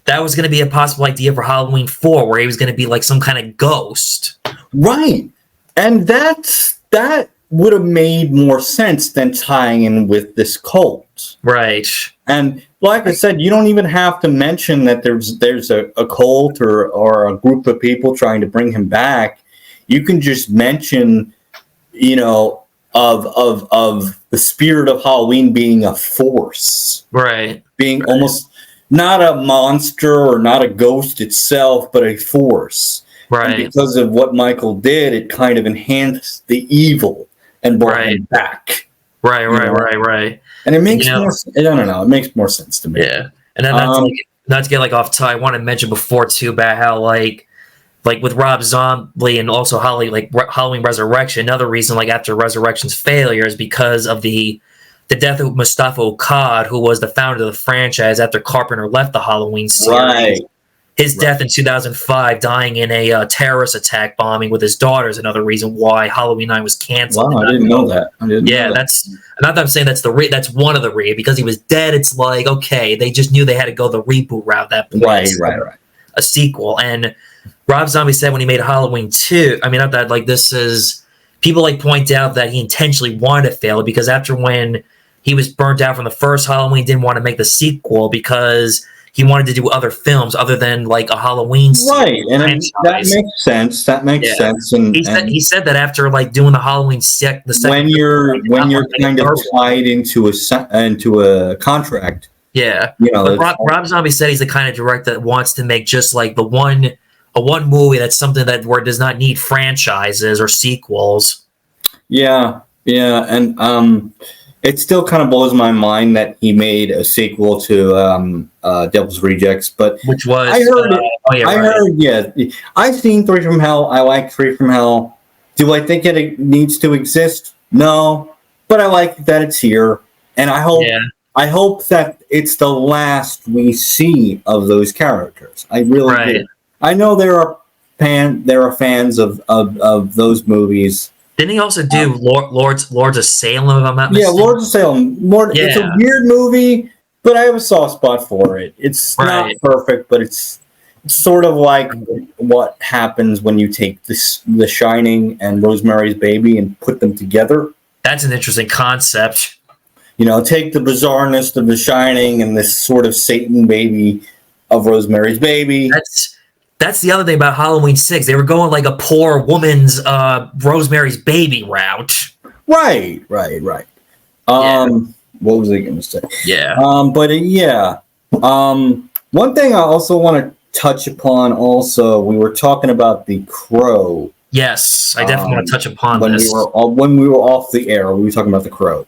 S2: that was going to be a possible idea for Halloween 4, where he was going to be like some kind of ghost.
S1: Right. And that would have made more sense than tying in with this cult.
S2: Right.
S1: And like I said, you don't even have to mention that there's a cult or a group of people trying to bring him back. You can just mention, of the spirit of Halloween being a force.
S2: Right.
S1: Being almost not a monster or not a ghost itself, but a force. Right. And because of what Michael did, it kind of enhanced the evil and brought him back.
S2: Right.
S1: And it makes more. I don't know. It makes more sense to me.
S2: Yeah. And then not to get like off topic, I want to mention before too about how like with Rob Zombie and also Halloween Resurrection. Another reason after Resurrection's failure is because of the death of Mustafa Akkad, who was the founder of the franchise after Carpenter left the Halloween series. Right. His death in 2005, dying in a terrorist attack bombing with his daughter, is another reason why Halloween 9 was canceled.
S1: Wow, I didn't know that.
S2: That's not that I'm saying that's that's one of the reasons. Because he was dead, it's like, okay, they just knew they had to go the reboot route at that point.
S1: Right.
S2: A sequel. And Rob Zombie said when he made Halloween 2, not that this is, people point out that he intentionally wanted to fail because after when he was burnt out from the first Halloween, didn't want to make the sequel because he wanted to do other films other than a Halloween
S1: series. Right, and that makes sense. That makes sense. And
S2: he said that after doing the Halloween the second
S1: when you're kind of tied into a contract.
S2: Yeah, Rob Zombie said he's the kind of director that wants to make just the one movie that's something where it does not need franchises or sequels.
S1: Yeah, and it still kind of blows my mind that he made a sequel to Devil's Rejects, but
S2: which was
S1: I heard. I've seen 3 from Hell. I like 3 from Hell. Do I think it needs to exist? No, but I like that it's here, and I hope that it's the last we see of those characters. I really do. I know there are fans of those movies.
S2: Didn't he also do Lords of Salem, if I'm not mistaken?
S1: Yeah, Lords of Salem. It's a weird movie, but I have a soft spot for it. It's not perfect, but it's sort of like what happens when you take The Shining and Rosemary's Baby and put them together.
S2: That's an interesting concept.
S1: Take the bizarreness of The Shining and this sort of Satan baby of Rosemary's Baby.
S2: That's the other thing about Halloween 6. They were going like a poor woman's Rosemary's Baby route.
S1: Right.
S2: Yeah.
S1: What was I going to say?
S2: Yeah.
S1: One thing I also want to touch upon. Also, we were talking about The Crow.
S2: Yes, I definitely want to touch upon
S1: when
S2: this.
S1: When we were off the air, we were talking about The Crow.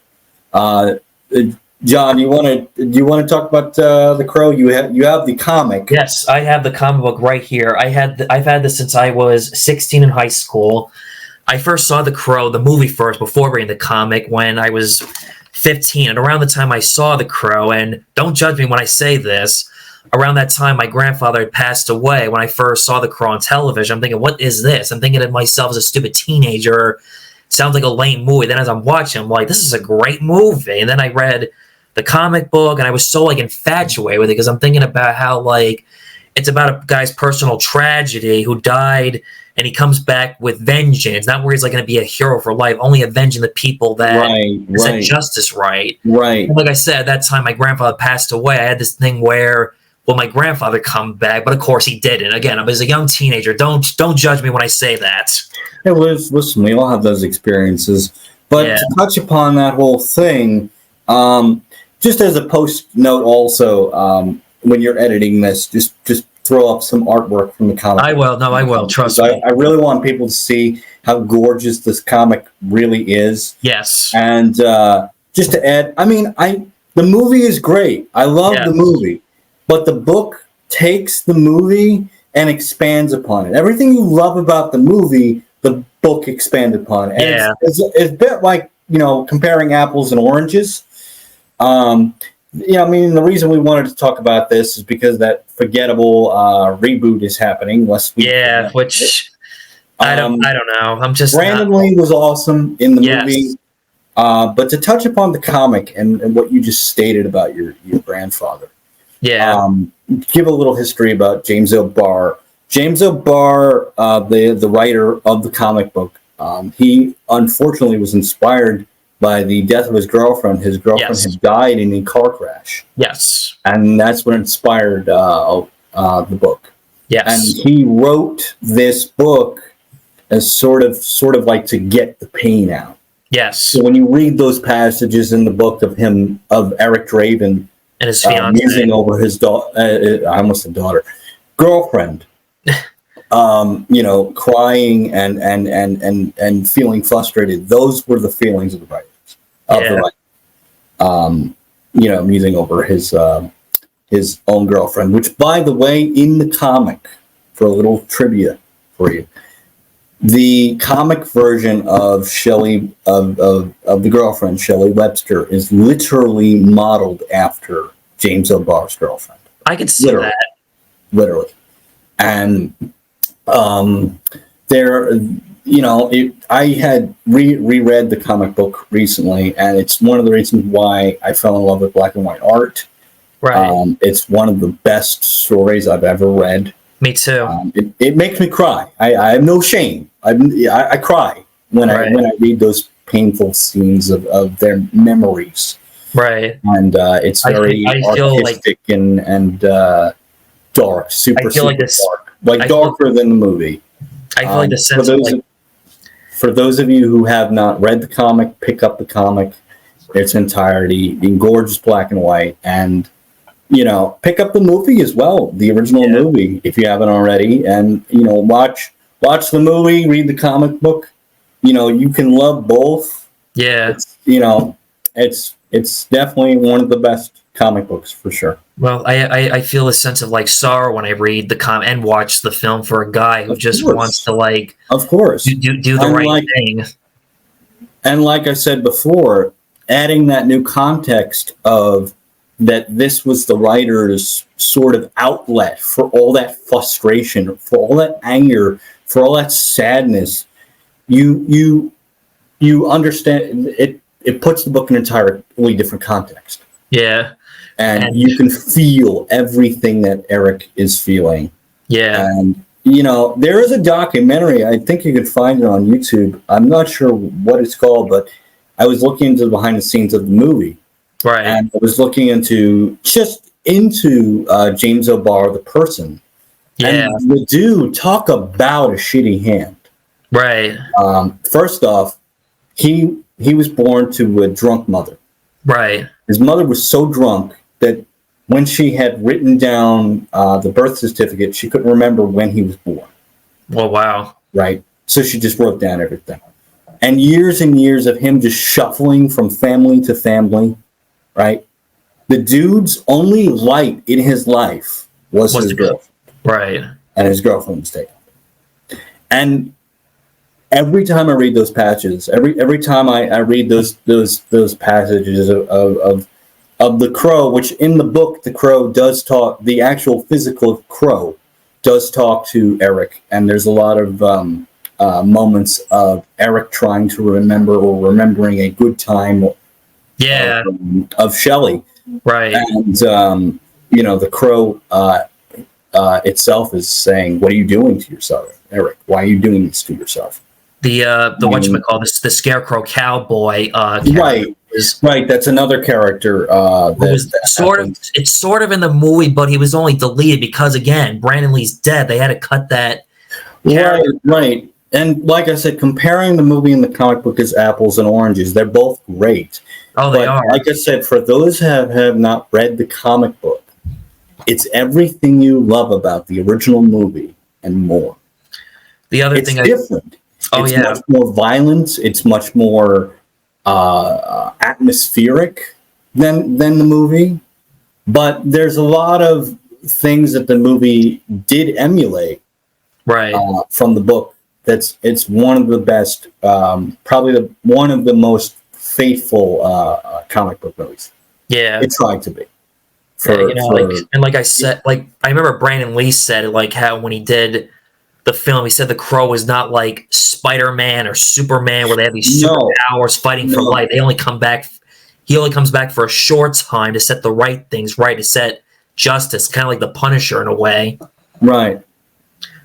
S1: John, do you want to talk about The Crow? You have the comic.
S2: Yes, I have the comic book right here. I've had this since I was 16 in high school. I first saw The Crow, the movie first, before reading the comic, when I was 15. And around the time I saw The Crow, and don't judge me when I say this, around that time my grandfather had passed away. When I first saw The Crow on television, I'm thinking, what is this? I'm thinking of myself as a stupid teenager. Sounds like a lame movie. Then as I'm watching, I'm like, this is a great movie. And then I read the comic book, and I was so like infatuated with it because I'm thinking about how like it's about a guy's personal tragedy who died, and he comes back with vengeance. Not where he's like going to be a hero for life, only avenging the people that set justice right.
S1: Right.
S2: And like I said, at that time my grandfather passed away. I had this thing where, will my grandfather come back? But of course he didn't. Again, I was a young teenager. Don't judge me when I say that.
S1: Yeah, listen, we all have those experiences. But to touch upon that whole thing, just as a post note, also, when you're editing this, just throw up some artwork from the comic.
S2: I will. Trust me.
S1: I really want people to see how gorgeous this comic really is.
S2: Yes.
S1: And just to add, the movie is great. I love the movie, but the book takes the movie and expands upon it. Everything you love about the movie, the book expanded upon it. And it's a bit like, comparing apples and oranges. The reason we wanted to talk about this is because that forgettable reboot is happening.
S2: Which I don't know. I'm just
S1: Brandon Lee was awesome in the movie. But to touch upon the comic and what you just stated about your grandfather. Give a little history about James O'Barr. James O'Barr, the writer of the comic book, he unfortunately was inspired by the death of his girlfriend. His girlfriend had died in a car crash.
S2: Yes.
S1: And that's what inspired the book.
S2: Yes.
S1: And he wrote this book as sort of like to get the pain out.
S2: Yes.
S1: So when you read those passages in the book of Eric Draven
S2: and his fiance
S1: musing over his daughter, I almost said daughter, girlfriend, crying and feeling frustrated. Those were the feelings of the writers. Musing over his own girlfriend. Which, by the way, in the comic, for a little trivia for you, the comic version of Shelley of the girlfriend, Shelley Webster, is literally modeled after James O'Barr's girlfriend.
S2: I could see that.
S1: Literally. And I had reread the comic book recently, and it's one of the reasons why I fell in love with black and white art.
S2: Right.
S1: It's one of the best stories I've ever read.
S2: Me too.
S1: It makes me cry. I have no shame. I cry when I read those painful scenes of their memories.
S2: Right.
S1: And it's very artistic and dark, super dark, darker than the movie.
S2: I feel like the sense
S1: for those of you who have not read the comic, pick up the comic, its entirety, in gorgeous black and white, and pick up the movie as well, the original movie, if you haven't already, and watch the movie, read the comic book. You can love both.
S2: Yeah.
S1: It's definitely one of the best comic books for sure.
S2: Well, I feel a sense of sorrow when I read the comic and watch the film for a guy who just wants to
S1: of course
S2: do the right thing.
S1: And like I said before, adding that new context of that this was the writer's sort of outlet for all that frustration, for all that anger, for all that sadness. You understand it. It puts the book in an entirely different context.
S2: Yeah.
S1: And you can feel everything that Eric is feeling.
S2: Yeah.
S1: And, there is a documentary. I think you can find it on YouTube. I'm not sure what it's called, but I was looking into the behind the scenes of the movie.
S2: Right.
S1: And I was looking into James O'Barr, the person.
S2: Yeah.
S1: And the dude, talk about a shitty hand.
S2: Right.
S1: First off, he was born to a drunk mother.
S2: Right.
S1: His mother was so drunk that when she had written down the birth certificate, she couldn't remember when he was born.
S2: Well, wow.
S1: Right? So she just wrote down everything. And years of him just shuffling from family to family, right? The dude's only light in his life was his girlfriend.
S2: Right.
S1: And his girlfriend was taken. And every time I read those passages, every time I read those passages of the crow, which in the book the crow does talk, the actual physical crow does talk to Eric, and there's a lot of moments of Eric trying to remember or remembering a good time of Shelley.
S2: Right.
S1: And the crow itself is saying, "What are you doing to yourself, Eric? Why are you doing this to yourself?"
S2: The whatchamacallit, the Scarecrow Cowboy
S1: right. That's another character
S2: it's sort of in the movie, but he was only deleted because, again, Brandon Lee's dead. They had to cut that character.
S1: Right. And like I said, comparing the movie and the comic book is apples and oranges. They're both great.
S2: Oh, they are.
S1: Like I said, for those who have not read the comic book, it's everything you love about the original movie and more.
S2: The other
S1: it's
S2: thing
S1: different. It's much more violent. It's much more atmospheric than the movie. But there's a lot of things that the movie did emulate from the book. It's one of the best, probably one of the most faithful comic book movies.
S2: Yeah.
S1: It tried to be.
S2: Like I said, like I remember Brandon Lee said, like, how when he did the film, he said the Crow was not like Spider-Man or Superman where they have these superpowers fighting for life. He only comes back for a short time to set the right things right, to set justice, kind of like the Punisher in a way.
S1: Right.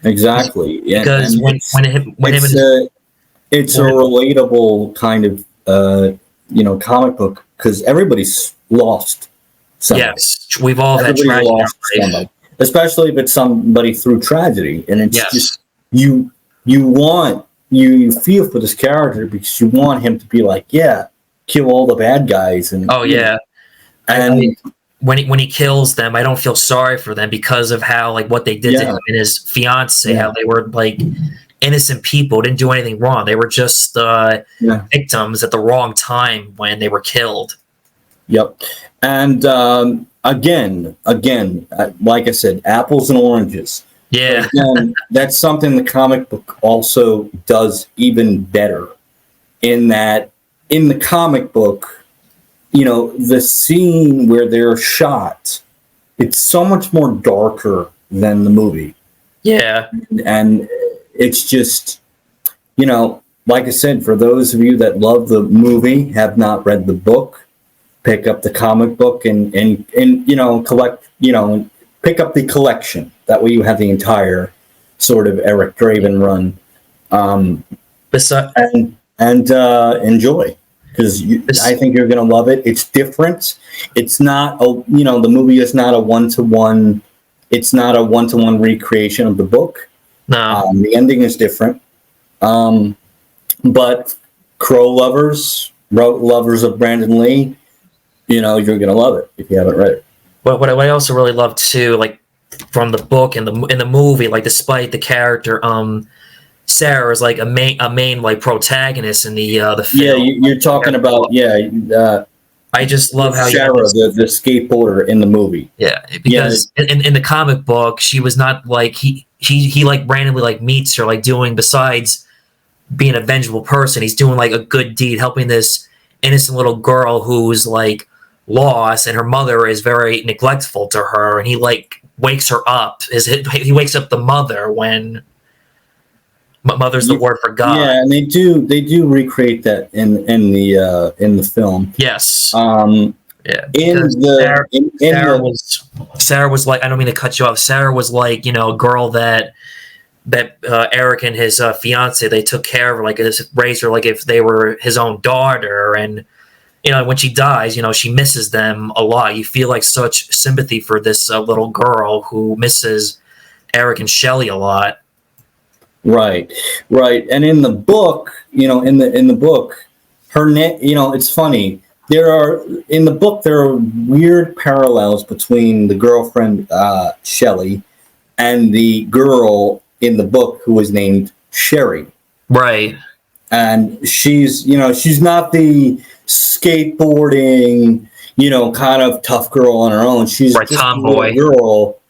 S1: Exactly.
S2: Because it's
S1: a relatable kind of comic book because everybody's lost somebody.
S2: Yes, we've all had tragedy,
S1: especially if it's somebody through tragedy, and it's just you feel for this character because you want him to be like, kill all the bad guys, and
S2: and when he kills them, I don't feel sorry for them because of how what they did to him and his fiance, how they were innocent people, didn't do anything wrong. They were just victims at the wrong time when they were killed.
S1: Yep. And again, like I said, apples and oranges.
S2: Yeah.
S1: Again, that's something the comic book also does even better, in that in the comic book, the scene where they're shot, it's so much more darker than the movie.
S2: Yeah.
S1: And it's just, like I said, for those of you that love the movie, have not read the book, pick up the comic book and collect, pick up the collection. That way you have the entire sort of Eric Draven run. And enjoy. Because I think you're going to love it. It's different. It's not, the movie is not a one-to-one. It's not a one-to-one recreation of the book.
S2: No.
S1: The ending is different. But Crow lovers of Brandon Lee, you're going to love it if you haven't read it.
S2: What I also really love too, from the book and in the movie, despite the character, Sarah is a main protagonist in the film.
S1: Yeah, you're talking about
S2: I just love how
S1: Sarah, the skateboarder in the movie.
S2: Yeah, because in the comic book, she was not he randomly meets her doing, besides being a vengeful person, he's doing a good deed, helping this innocent little girl who's lost, and her mother is very neglectful to her, and he wakes her up. He wakes up the mother when. Mother's the word for God.
S1: Yeah, and they do recreate that in the film.
S2: Yes. Sarah was I don't mean to cut you off. Sarah was a girl that Eric and his fiance, they took care of her, raised her if they were his own daughter, and when she dies, she misses them a lot. You feel such sympathy for this little girl who misses Eric and Shelley a lot.
S1: Right, right. And in the book, in the book, it's funny. In the book there are weird parallels between the girlfriend Shelley and the girl in the book who was named Sherry.
S2: Right.
S1: And she's not the skateboarding, kind of tough girl on her own. She's
S2: right,
S1: just
S2: tomboy.
S1: a girl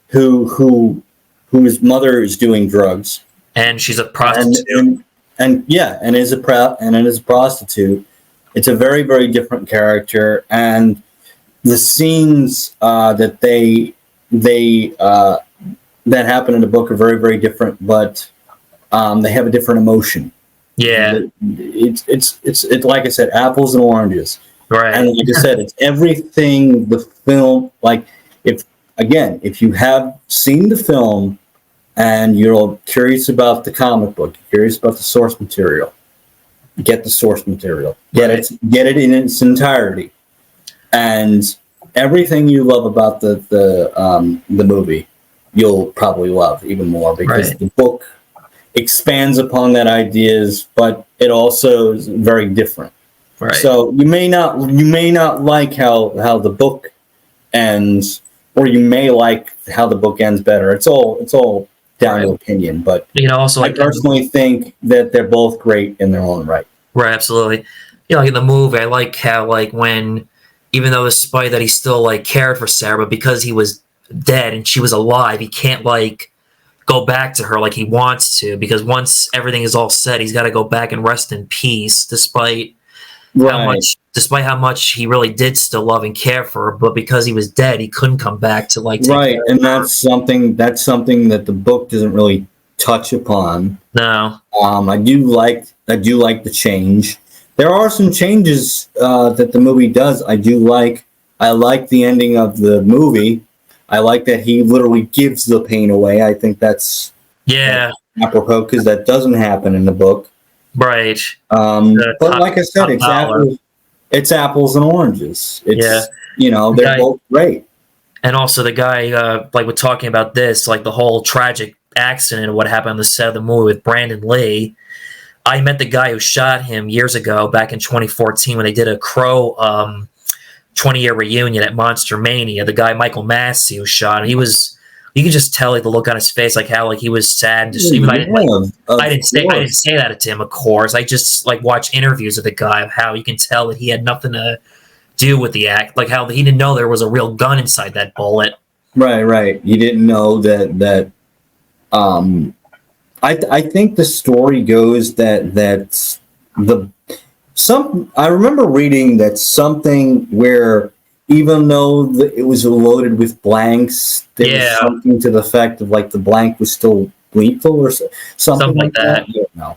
S1: whose mother is doing drugs,
S2: and she's a prostitute,
S1: and is a prostitute. It's a very, very different character, and the scenes that that happen in the book are very, very different, but they have a different emotion.
S2: Yeah,
S1: it's like I said, apples and oranges.
S2: Right.
S1: And like I said, it's everything the film, like, if you have seen the film and you're curious about the comic book, curious about the source material, get the source material. Get it in its entirety. And everything you love about the movie, you'll probably love even more, because the book expands upon that ideas, but it also is very different.
S2: Right.
S1: So you may not like how the book ends, or you may like how the book ends better. It's all down to opinion, but
S2: also
S1: I personally think that they're both great in their own right.
S2: Right, absolutely. Like in the movie, I like how when, even though despite that he still cared for Sarah, but because he was dead and she was alive, he can't go back to her like he wants to, because once everything is all set, he's got to go back and rest in peace, despite how much he really did still love and care for her, but because he was dead, he couldn't come back to take care of
S1: and
S2: her.
S1: that's something that the book doesn't really touch upon.
S2: No.
S1: I do like the change. There are some changes that the movie does. I like the ending of the movie. I like that he literally gives the pain away. I think that's apropos, because that doesn't happen in the book.
S2: Right.
S1: But like I said, it's apples and oranges. They're both great.
S2: And also the guy, we're talking about this, the whole tragic accident of what happened on the set of the movie with Brandon Lee. I met the guy who shot him years ago, back in 2014, when they did a Crow 20-year reunion at Monster Mania. The guy Michael Massey who shot him, you can just tell the look on his face, how he was sad. And just, I didn't say that to him, of course. I just watch interviews of the guy, of how you can tell that he had nothing to do with the act, how he didn't know there was a real gun inside that bullet. Right.
S1: He didn't know that. I think the story goes that I remember reading that something where, even though it was loaded with blanks, there was something to the effect of the blank was still lethal or something like that.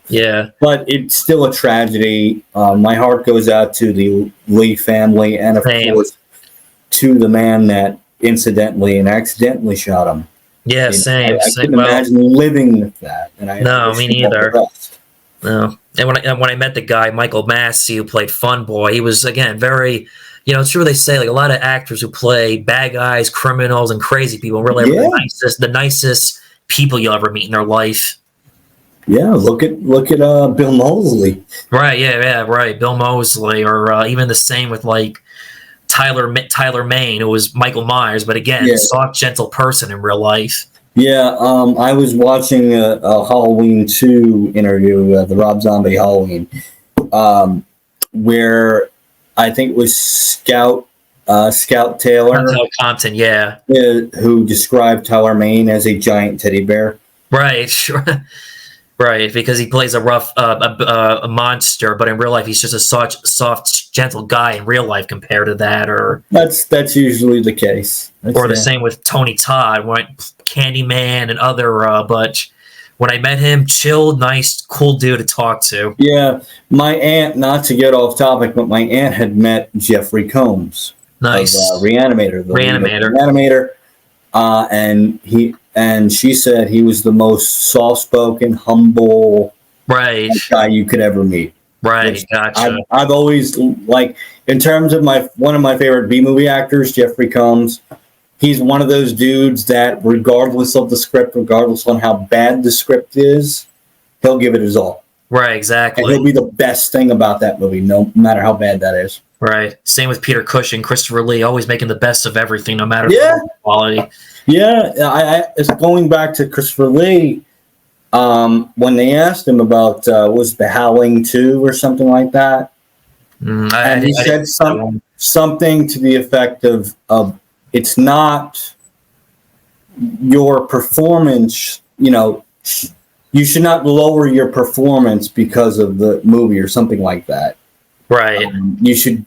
S2: Yeah.
S1: But it's still a tragedy. My heart goes out to the Lee family, and of course to the man that incidentally and accidentally shot him.
S2: Yeah, same.
S1: I couldn't imagine living with that. And
S2: me neither. No. And when I met the guy, Michael Massey, who played Fun Boy, he was, again, very, it's true they say, a lot of actors who play bad guys, criminals, and crazy people really are the nicest people you'll ever meet in their life.
S1: Yeah, look at Bill Moseley.
S2: Right, right. Bill Moseley, or even the same with, Tyler Mane, who was Michael Myers, but again, soft, gentle person in real life.
S1: Yeah, I was watching a Halloween 2 interview, the Rob Zombie Halloween, where I think it was Scout Taylor
S2: Compton,
S1: who described Tyler Mane as a giant teddy bear.
S2: Right, sure. Right, because he plays a rough a monster, but in real life he's just a soft, gentle guy in real life compared to that. Or
S1: that's usually the case.
S2: The same with Tony Todd, Candyman and other. But when I met him, chilled, nice, cool dude to talk to.
S1: Yeah, my aunt, not to get off topic, but my aunt had met Jeffrey Combs.
S2: Nice.
S1: Of Reanimator. Reanimator. And she said he was the most soft-spoken, humble guy you could ever meet.
S2: Right, gotcha.
S1: I've always, in terms of one of my favorite B-movie actors, Jeffrey Combs, he's one of those dudes that, regardless of the script, regardless on how bad the script is, he'll give it his all.
S2: Right, exactly.
S1: And he'll be the best thing about that movie, no matter how bad that is.
S2: Right. Same with Peter Cushing, Christopher Lee, always making the best of everything, no matter the quality.
S1: Yeah, it's going back to Christopher Lee. When they asked him about was the Howling 2 or something like that, and he said something to the effect of it's not your performance, you should not lower your performance because of the movie or something like that.
S2: Right.
S1: You should,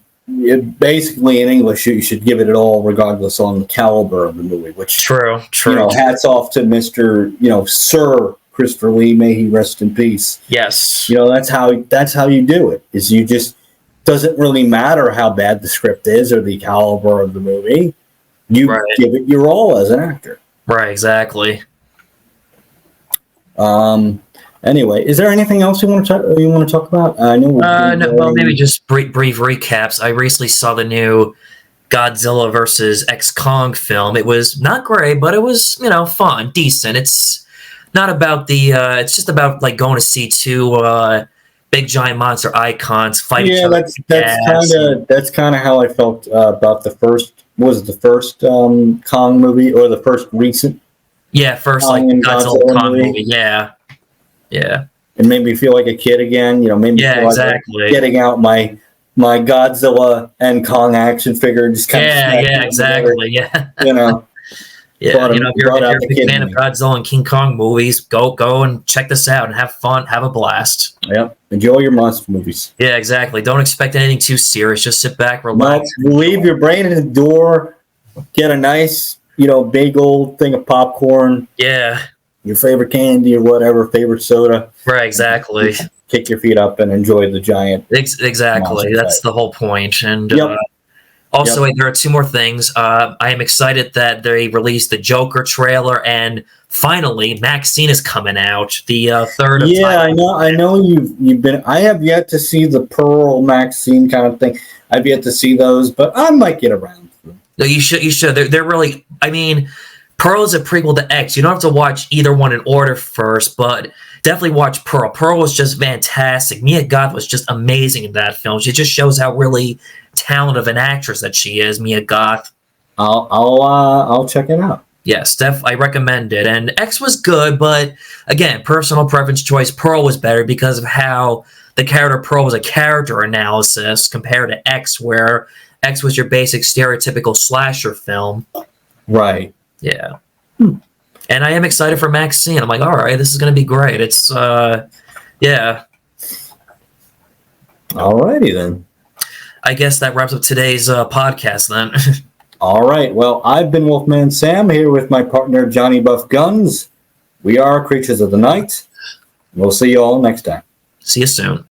S1: basically in English, you should give it all regardless on the caliber of the movie, which,
S2: true.
S1: Hats off to Mr., Sir Christopher Lee, may he rest in peace.
S2: Yes.
S1: That's how you do it, is you just, doesn't really matter how bad the script is or the caliber of the movie. You give it your all as an actor.
S2: Right, exactly.
S1: Anyway, is there anything else you want to talk about? I know.
S2: No, well, maybe just brief recaps. I recently saw the new Godzilla versus Kong film. It was not great, but it was fun, decent. It's not about it's just about like going to see two big giant monster icons fight each other.
S1: That's kind of how I felt about the first. Was it the first Kong movie or the first recent?
S2: Yeah, first like Godzilla Kong movie. Yeah.
S1: It made me feel like a kid again. Made me feel
S2: exactly.
S1: Like getting out my Godzilla and Kong action figure. Just kind of
S2: exactly.
S1: Together,
S2: Yeah, if you're a big fan of Godzilla and King Kong movies, go and check this out and have fun, have a blast.
S1: Yep, enjoy your monster movies.
S2: Yeah, exactly. Don't expect anything too serious. Just sit back, relax.
S1: Leave your brain in the door. Get a nice, big old thing of popcorn.
S2: Yeah.
S1: Your favorite candy or whatever, favorite soda.
S2: Right, exactly.
S1: Kick your feet up and enjoy the giant.
S2: Exactly. That's the whole point. And also, there are two more things. I am excited that they released the Joker trailer, and finally, Maxine is coming out. The third.
S1: I know you've been. I have yet to see the Pearl Maxine kind of thing. I've yet to see those, but I might get around to them.
S2: No, you should. They're really. I mean, Pearl is a prequel to X. You don't have to watch either one in order first, but definitely watch Pearl. Pearl was just fantastic. Mia Goth was just amazing in that film. She just shows how really talented of an actress that she is, Mia Goth.
S1: I'll check it out.
S2: Yes, I recommend it. And X was good, but again, personal preference choice. Pearl was better because of how the character Pearl was a character analysis compared to X, where X was your basic stereotypical slasher film.
S1: Right.
S2: Yeah. And I am excited for Maxine. I'm like, all right, this is going to be great. It's, yeah.
S1: Alrighty then.
S2: I guess that wraps up today's podcast then.
S1: All right. Well, I've been Wolfman Sam here with my partner, Johnny Buff Guns. We are Creatures of the Night. We'll see you all next time.
S2: See you soon.